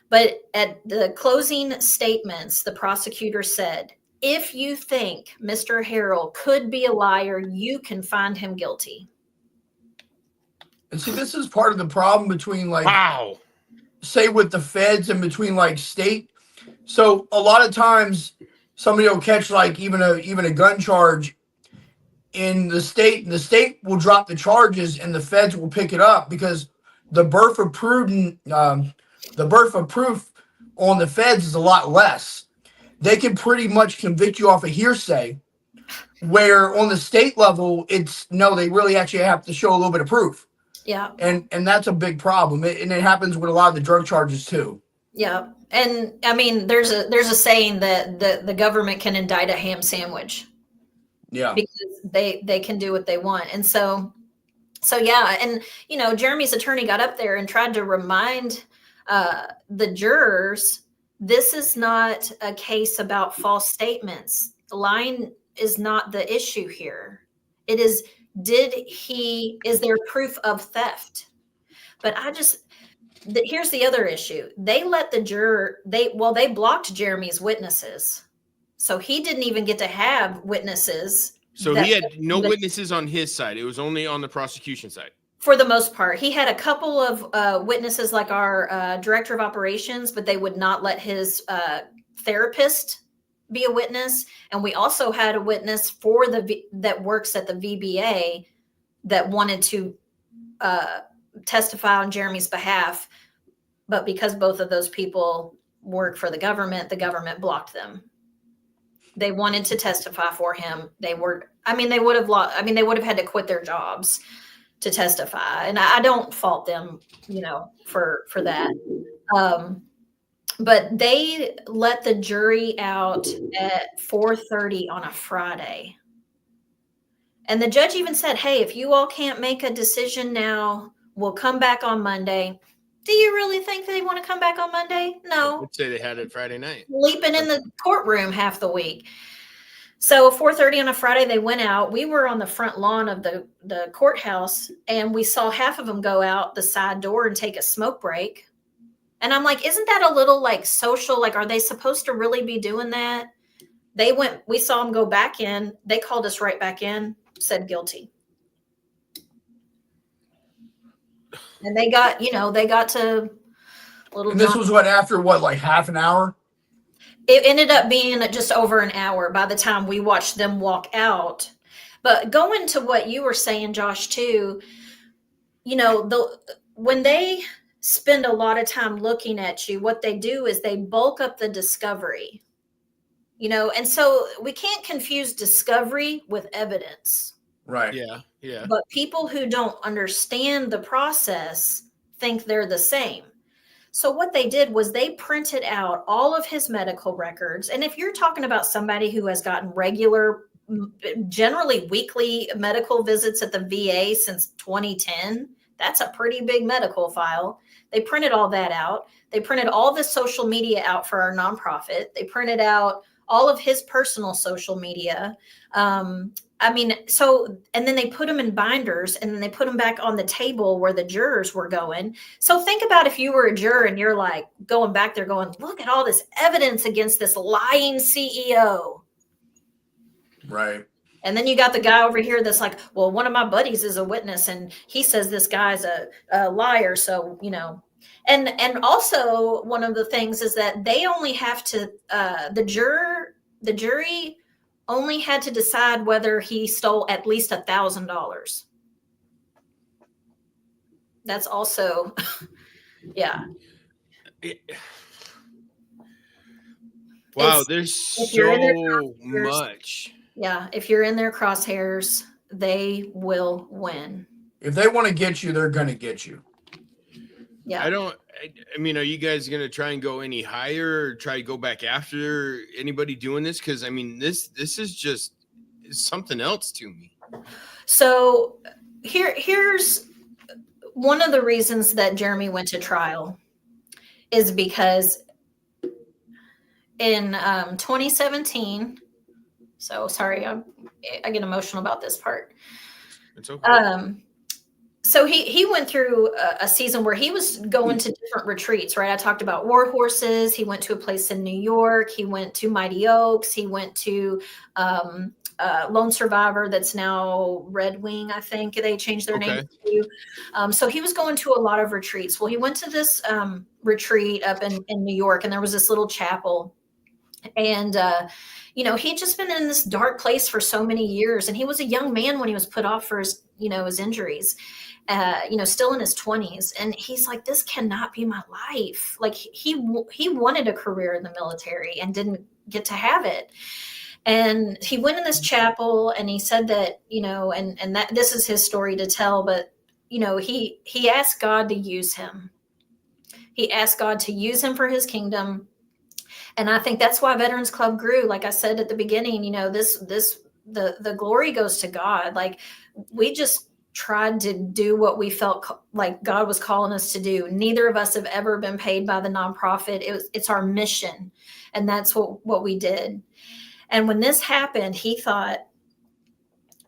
but at the closing statements, the prosecutor said, if you think Mr. Harrell could be a liar, you can find him guilty. And see, this is part of the problem between say with the feds and between state. So a lot of times somebody will catch even a gun charge in the state, and the state will drop the charges and the feds will pick it up because the burden of proof on the feds is a lot less. They can pretty much convict you off of hearsay, where on the state level, they really actually have to show a little bit of proof. Yeah. And that's a big problem. And it happens with a lot of the drug charges too. Yeah. And I mean, there's a saying that the government can indict a ham sandwich. Yeah. Because they can do what they want. And so yeah. And, Jeremy's attorney got up there and tried to remind the jurors, this is not a case about false statements. Lying is not the issue here. It is, is there proof of theft? But here's the other issue. They let the juror, they blocked Jeremy's witnesses. So he didn't even get to have witnesses. So he had no witnesses on his side. It was only on the prosecution side. For the most part. He had a couple of witnesses like our director of operations, but they would not let his therapist be a witness. And we also had a witness that works at the VBA that wanted to testify on Jeremy's behalf. But because both of those people work for the government blocked them. They wanted to testify for him. They would have had to quit their jobs to testify. And I don't fault them, for that. But they let the jury out at 4:30 on a Friday. And the judge even said, hey, if you all can't make a decision now, we'll come back on Monday. Do you really think they want to come back on Monday? No. I would say they had it Friday night. Sleeping in the courtroom half the week. So 4:30 on a Friday, they went out. We were on the front lawn of the courthouse, and we saw half of them go out the side door and take a smoke break. And I'm like, isn't that a little social? Like, are they supposed to really be doing that? We saw them go back in. They called us right back in, said guilty. And they got to little. And this was after half an hour? It ended up being just over an hour by the time we watched them walk out. But going to what you were saying, Josh, too, when they spend a lot of time looking at you, what they do is they bulk up the discovery, and so we can't confuse discovery with evidence. Right. Yeah. Yeah. But people who don't understand the process think they're the same. So what they did was they printed out all of his medical records. And if you're talking about somebody who has gotten regular, generally weekly medical visits at the VA since 2010, that's a pretty big medical file. They printed all that out. They printed all the social media out for our nonprofit. They printed out all of his personal social media. And then they put them in binders, and then they put them back on the table where the jurors were going. So think about if you were a juror and you're going back there going, look at all this evidence against this lying CEO. Right. And then you got the guy over here that's like, well, one of my buddies is a witness and he says this guy's a liar. So, and also one of the things is that they only have to, the jury only had to decide whether he stole at least $1,000. That's also, yeah. Wow, there's so much. Yeah, if you're in their crosshairs, they will win. If they want to get you, they're going to get you. Yeah. I mean, are you guys going to try and go any higher or try to go back after anybody doing this? Because, I mean, this is just something else to me. So here's one of the reasons that Jeremy went to trial is because in 2017, so sorry, I get emotional about this part. It's okay. So he went through a season where he was going to different retreats, right? I talked about War Horses. He went to a place in New York. He went to Mighty Oaks. He went to Lone Survivor, that's now Red Wing, I think they changed their name to. So he was going to a lot of retreats. Well, he went to this retreat up in New York, and there was this little chapel. And, he'd just been in this dark place for so many years. And he was a young man when he was put off for his injuries, still in his 20s. And he's like, this cannot be my life. Like he wanted a career in the military and didn't get to have it. And he went in this chapel and he said that, and that this is his story to tell, but, he asked God to use him. He asked God to use him for his kingdom. And I think that's why Veterans Club grew. Like I said at the beginning, the glory goes to God. Like we just tried to do what we felt like God was calling us to do. Neither of us have ever been paid by the nonprofit. It's our mission. And that's what we did. And when this happened, he thought,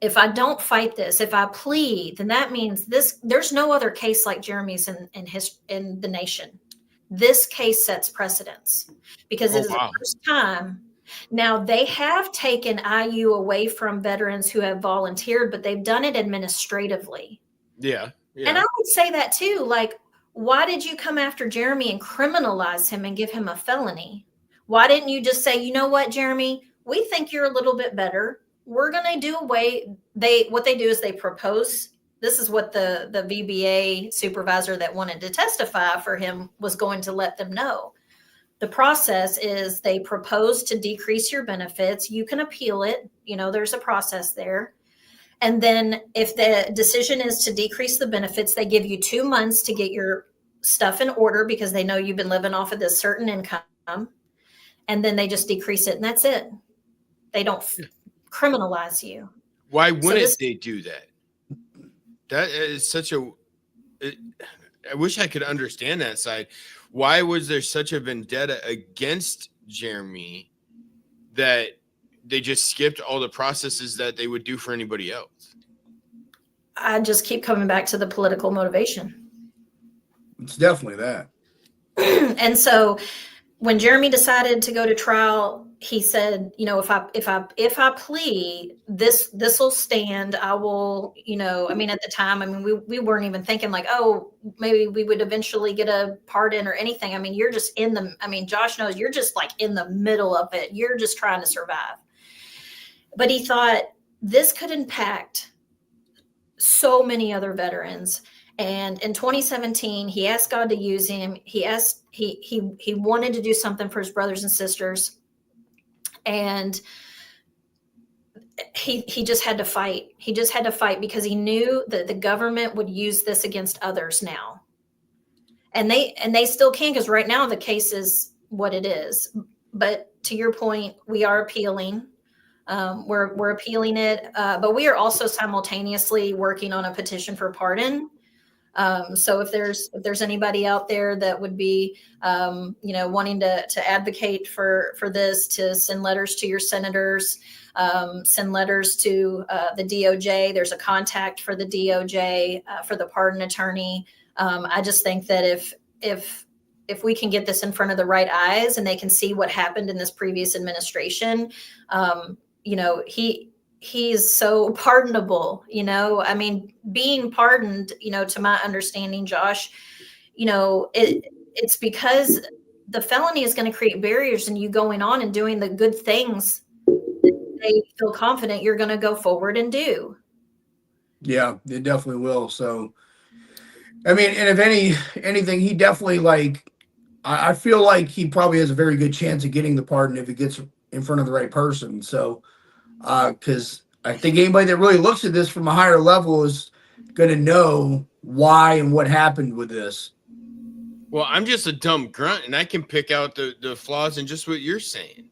if I don't fight this, if I plead, then that means there's no other case like Jeremy's in the nation. This case sets precedence because it is the first time. Now they have taken IU away from veterans who have volunteered, but they've done it administratively. Yeah. And I would say that too. Like, why did you come after Jeremy and criminalize him and give him a felony? Why didn't you just say, you know what, Jeremy, we think you're a little bit better. We're going to do away. What they do is they propose. This is what the VBA supervisor that wanted to testify for him was going to let them know. The process is they propose to decrease your benefits. You can appeal it. There's a process there. And then if the decision is to decrease the benefits, they give you 2 months to get your stuff in order because they know you've been living off of this certain income. And then they just decrease it and that's it. They don't criminalize you. Why wouldn't they do that? That is such a. I wish I could understand that side. Why was there such a vendetta against Jeremy that they just skipped all the processes that they would do for anybody else? I just keep coming back to the political motivation. It's definitely that. And so when Jeremy decided to go to trial, he said, if I plead, this will stand. I will, at the time, we weren't even thinking like, oh, maybe we would eventually get a pardon or anything. you're just Josh knows you're just like in the middle of it. You're just trying to survive. But he thought this could impact so many other veterans. And in 2017, he asked God to use him. He wanted to do something for his brothers and sisters. And he just had to fight. He just had to fight because he knew that the government would use this against others now. And they still can, because right now the case is what it is. But to your point, we are appealing. We're appealing it, but we are also simultaneously working on a petition for pardon. So if there's anybody out there that would be, wanting to advocate for this, to send letters to your senators, send letters to the DOJ. There's a contact for the DOJ for the pardon attorney. I just think that if we can get this in front of the right eyes and they can see what happened in this previous administration, he's so pardonable, you know. I mean, being pardoned, you know, to my understanding, Josh, you know, it's because the felony is going to create barriers in you going on and doing the good things that they feel confident you're going to go forward and do. Yeah, it definitely will. So, I mean, and if anything, he definitely like. I feel like he probably has a very good chance of getting the pardon if he gets in front of the right person. So, because I think anybody that really looks at this from a higher level is going to know why and what happened with this. Well, I'm just a dumb grunt, and I can pick out the flaws in just what you're saying,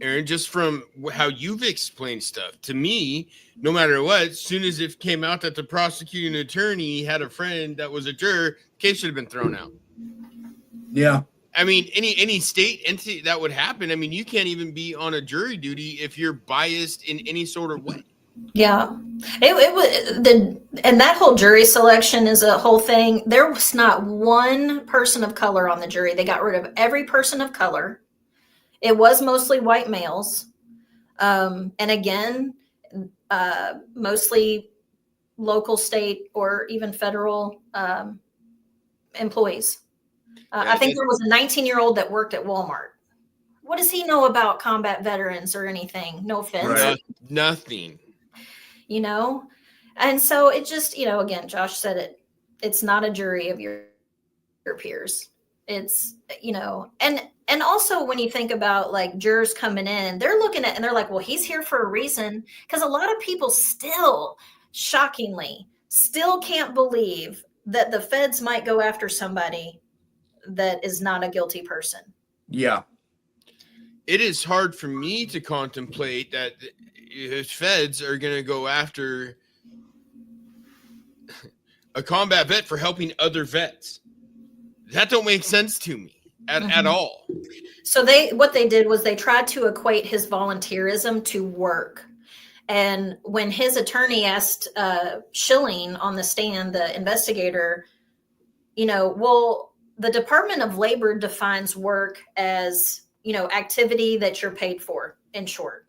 Erin, just from how you've explained stuff. To me, no matter what, as soon as it came out that the prosecuting attorney had a friend that was a juror, case should have been thrown out. Yeah. I mean, any state entity that would happen. I mean, you can't even be on a jury duty if you're biased in any sort of way. Yeah, it was and that whole jury selection is a whole thing. There was not one person of color on the jury. They got rid of every person of color. It was mostly white males, and again, mostly local, state, or even federal employees. I think there was a 19-year-old that worked at Walmart. What does he know about combat veterans or anything? No offense. Right. Nothing. You know? And so it just, you know, again, Josh said it, it's not a jury of your peers. It's, you know, and also when you think about like jurors coming in, they're looking at and they're like, well, he's here for a reason. Because a lot of people still, shockingly, still can't believe that the feds might go after somebody that is not a guilty person. Yeah. It is hard for me to contemplate that the feds are going to go after a combat vet for helping other vets. That don't make sense to me at all. So what they did was they tried to equate his volunteerism to work. And when his attorney asked Schilling on the stand, the investigator, you know, well, the Department of Labor defines work as, you know, activity that you're paid for, in short.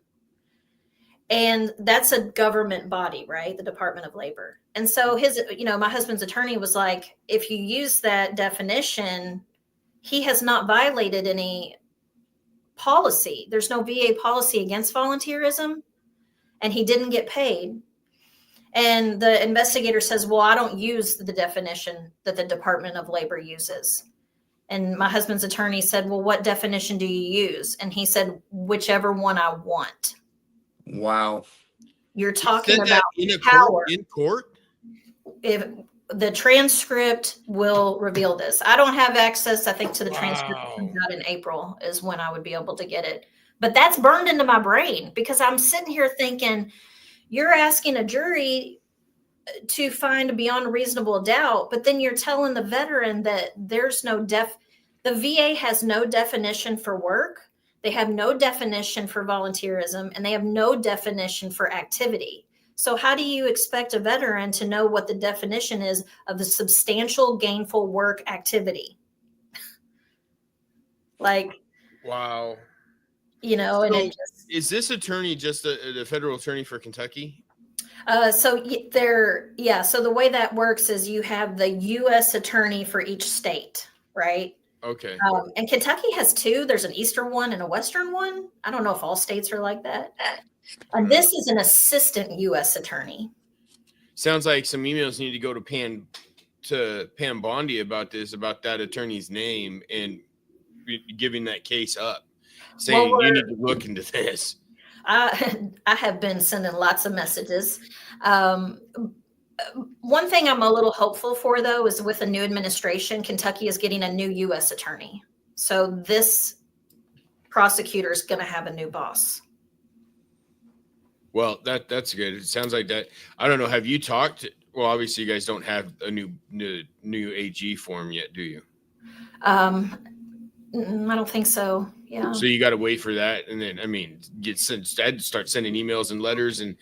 And that's a government body, right? The Department of Labor. And so his, you know, my husband's attorney was like, if you use that definition, he has not violated any policy. There's no VA policy against volunteerism, and he didn't get paid. And the investigator says, well, I don't use the definition that the Department of Labor uses. And my husband's attorney said, well, what definition do you use? And he said, whichever one I want. Wow. You're talking about in power. In court? If the transcript will reveal this. I don't have access, I think, to the transcript that comes out in April is when I would be able to get it. But that's burned into my brain because I'm sitting here thinking, you're asking a jury to find beyond a reasonable doubt, but then you're telling the veteran that there's no the VA has no definition for work. They have no definition for volunteerism, and they have no definition for activity. So how do you expect a veteran to know what the definition is of the substantial gainful work activity? Like, wow. You know, so and it just, is this attorney just the federal attorney for Kentucky? So the way that works is you have the U.S. attorney for each state, right? Okay. And Kentucky has two. There's an eastern one and a western one. I don't know if all states are like that. And this is an assistant U.S. attorney. Sounds like some emails need to go to Pam Bondi about this, about that attorney's name, and giving that case up, saying you need to look into this. I have been sending lots of messages. One thing I'm a little hopeful for, though, is with the new administration, Kentucky is getting a new U.S. attorney. So this prosecutor is going to have a new boss. Well, that's good. It sounds like that. I don't know. Have you talked? Well, obviously, you guys don't have a new AG form yet, do you? I don't think so. Yeah. So you got to wait for that, and then start sending emails and letters, and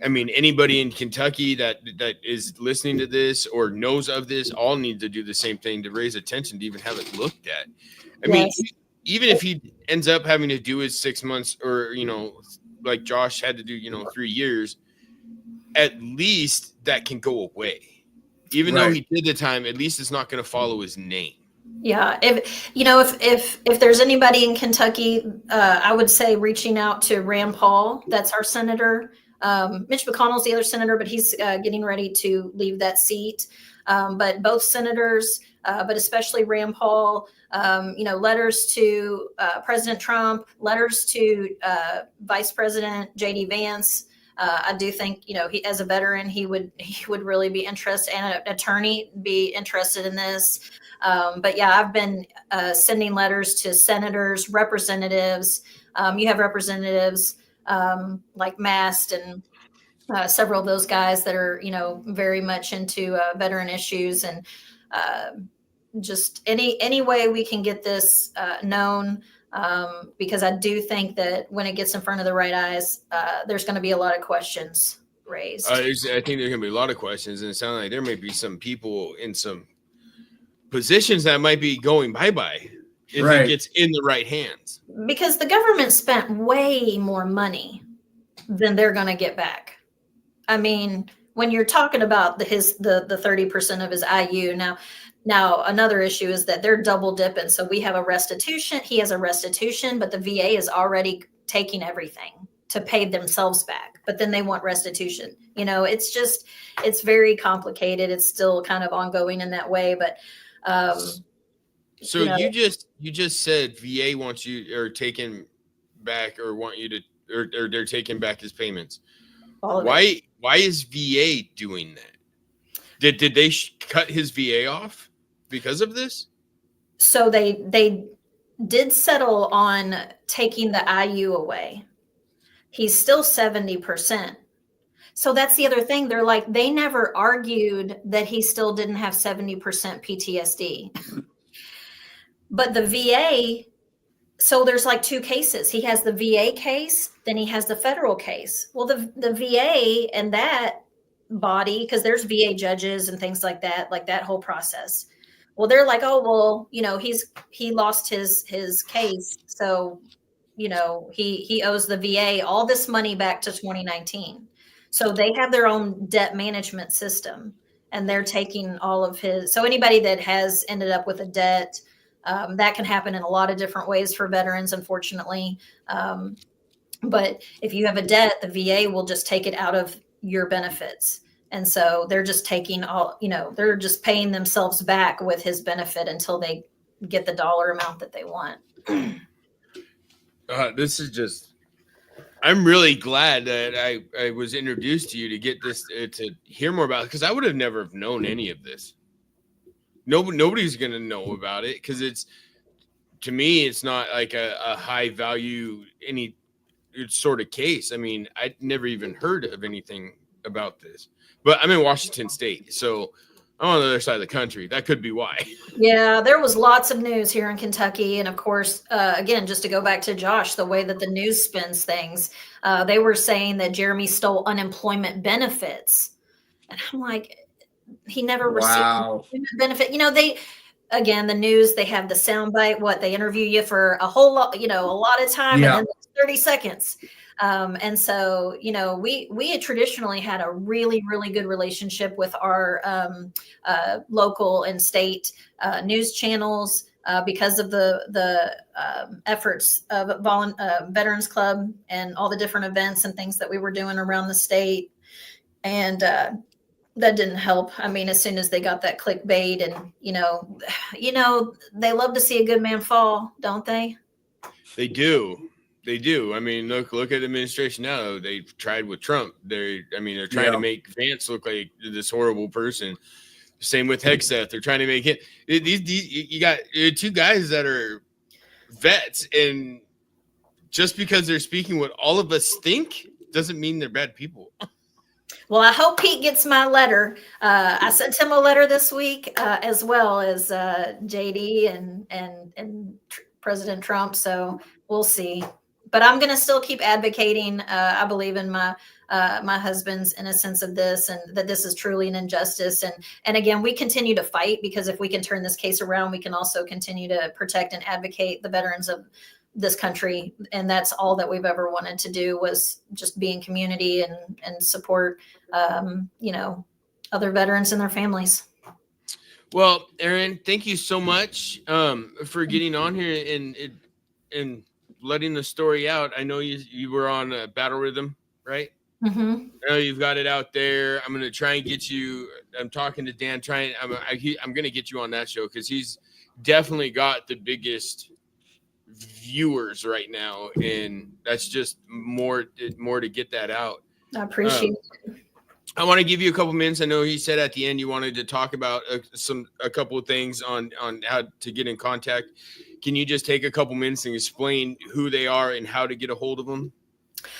I mean anybody in Kentucky that is listening to this or knows of this, all need to do the same thing to raise attention to even have it looked at. I mean, even if he ends up having to do his 6 months or like Josh had to do, 3 years, at least that can go away. Even though he did the time, at least it's not going to follow his name. Yeah, if there's anybody in Kentucky, I would say reaching out to Rand Paul. That's our senator. Mitch McConnell's the other senator, but he's getting ready to leave that seat. But both senators, but especially Rand Paul, letters to President Trump, letters to Vice President J.D. Vance. I do think, he, as a veteran, he would really be interested, and an attorney be interested in this. But yeah, I've been sending letters to senators, representatives. You have representatives like Mast and several of those guys that are, very much into veteran issues, and just any way we can get this known. Because I do think that when it gets in front of the right eyes, there's going to be a lot of questions raised. I think there's going to be a lot of questions, and it sounds like there may be some people in some positions that might be going bye-bye if it gets in the right hands. Because the government spent way more money than they're going to get back. I mean, when you're talking about the 30% of his IU now, another issue is that they're double dipping. So we have a restitution. He has a restitution, but the VA is already taking everything to pay themselves back. But then they want restitution. It's very complicated. It's still kind of ongoing in that way. But so you just said VA wants you or taken back or want you to or they're taking back his payments. Why is VA doing that? Did they cut his VA off because of this? So they did settle on taking the IU away. He's still 70%. So that's the other thing. They're like, they never argued that he still didn't have 70% PTSD. But the VA, so there's like two cases. He has the VA case, then he has the federal case. Well, the VA and that body, because there's VA judges and things like that whole process. Well, they're like, oh, well, he lost his case. So, he owes the VA all this money back to 2019. So they have their own debt management system, and they're taking all of his. So anybody that has ended up with a debt, that can happen in a lot of different ways for veterans, unfortunately. But if you have a debt, the VA will just take it out of your benefits. And so they're just taking they're just paying themselves back with his benefit until they get the dollar amount that they want. This is just, I'm really glad that I was introduced to you to get this, to hear more about it, because I would have never known any of this. Nobody's going to know about it, because to me, it's not like a high value, any sort of case. I mean, I'd never even heard of anything about this. But I'm in Washington State, so I'm on the other side of the country. That could be why. Yeah, there was lots of news here in Kentucky. And of course, again, just to go back to Josh, the way that the news spins things, they were saying that Jeremy stole unemployment benefits. And I'm like, he never received unemployment benefit. The news, they have the soundbite, they interview you for a whole lot, a lot of time, and then 30 seconds. And so, we had traditionally had a really, really good relationship with our local and state news channels because of the efforts of Veterans Club and all the different events and things that we were doing around the state. And that didn't help. I mean, as soon as they got that clickbait and, they love to see a good man fall, don't they? They do. They do. I mean, look at the administration now. They've tried with Trump. They're trying to make Vance look like this horrible person. Same with Hegseth. They're trying to make it. You got two guys that are vets, and just because they're speaking what all of us think doesn't mean they're bad people. Well, I hope Pete gets my letter. I sent him a letter this week, as well as JD and President Trump. So we'll see. But I'm going to still keep advocating. I believe in my husband's innocence of this, and that this is truly an injustice. And again, we continue to fight, because if we can turn this case around, we can also continue to protect and advocate the veterans of this country. And that's all that we've ever wanted to do, was just be in community and support, other veterans and their families. Well, Erin, thank you so much for getting on here and letting the story out. I know you were on Battle Rhythm, right? Mm-hmm. I know you've got it out there. I'm going to try and get you. I'm talking to Dan. I'm going to get you on that show, because he's definitely got the biggest viewers right now, and that's just more to get that out. I appreciate it. I want to give you a couple minutes. I know you said at the end you wanted to talk about a couple of things on how to get in contact. Can you just take a couple minutes and explain who they are and how to get a hold of them?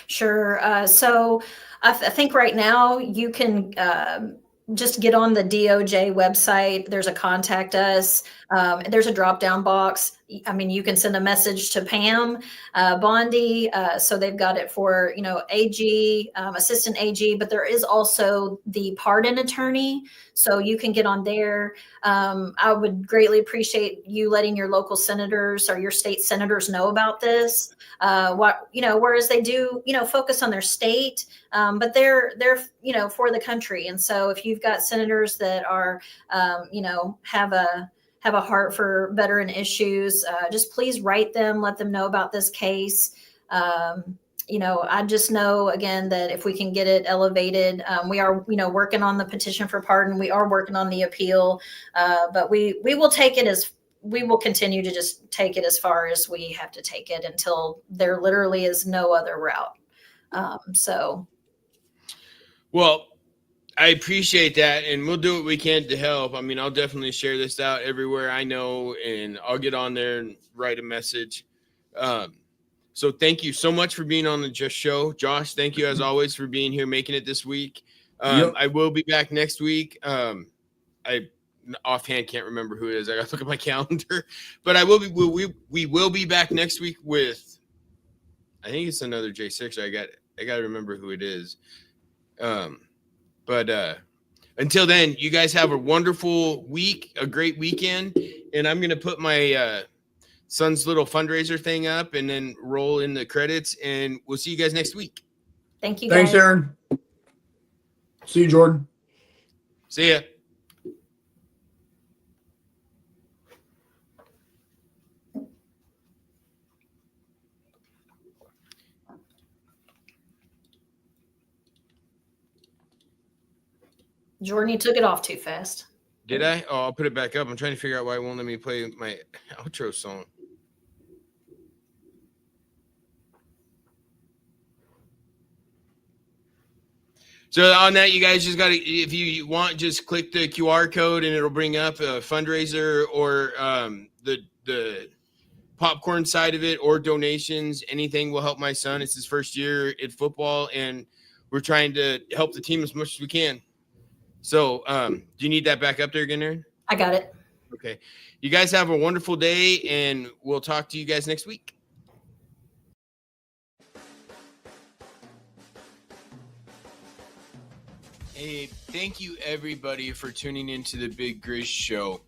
Sure. So I think right now you can just get on the DOJ website. There's a contact us. There's a drop down box. I mean, you can send a message to Pam Bondi. So they've got it for, AG, assistant AG, but there is also the pardon attorney. So you can get on there. I would greatly appreciate you letting your local senators or your state senators know about this. Whereas they do, focus on their state, but they're for the country. And so if you've got senators that are, have a heart for veteran issues, just please write them, let them know about this case. I just know, again, that if we can get it elevated, we are, working on the petition for pardon. We are working on the appeal, but we will continue to just take it as far as we have to take it until there literally is no other route. Well, I appreciate that, and we'll do what we can to help. I mean, I'll definitely share this out everywhere I know, and I'll get on there and write a message. So thank you so much for being on the Just Show. Josh, thank you as always for being here, making it this week. Yep. I will be back next week. I offhand can't remember who it is. I got to look at my calendar, but I will be. We will be back next week with, I think it's another J6. I got to remember who it is. But until then, you guys have a wonderful week, a great weekend, and I'm gonna put my son's little fundraiser thing up and then roll in the credits, and we'll see you guys next week. Thank you. Thanks, guys. Erin. See you, Jordan. See ya. Jordan, you took it off too fast. Did I? Oh, I'll put it back up. I'm trying to figure out why it won't let me play my outro song. So on that, you guys just got to, if you want, just click the QR code and it'll bring up a fundraiser or the popcorn side of it, or donations. Anything will help my son. It's his first year at football, and we're trying to help the team as much as we can. So do you need that back up there again, Erin? I got it. Okay. You guys have a wonderful day, and we'll talk to you guys next week. Hey, thank you everybody for tuning into the Big Grizz Show.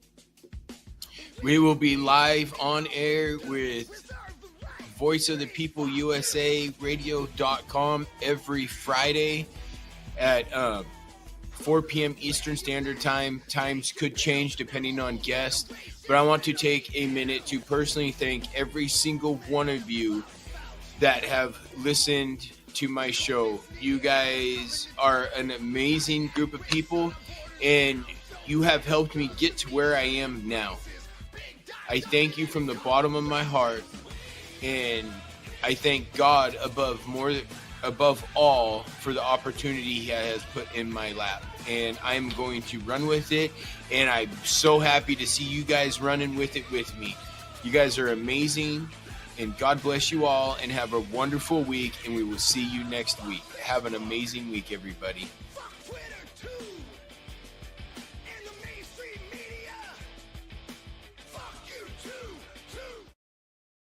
We will be live on air with Voice of the People USA radio.com every Friday at 4 p.m. Eastern Standard Time. Times could change depending on guests, but I want to take a minute to personally thank every single one of you that have listened to my show. You guys are an amazing group of people, and you have helped me get to where I am now. I thank you from the bottom of my heart, and I thank God above all for the opportunity he has put in my lap, and I'm going to run with it, and I'm so happy to see you guys running with it with me. You guys are amazing, and God bless you all, and have a wonderful week, and we will see you next week. Have an amazing week, everybody.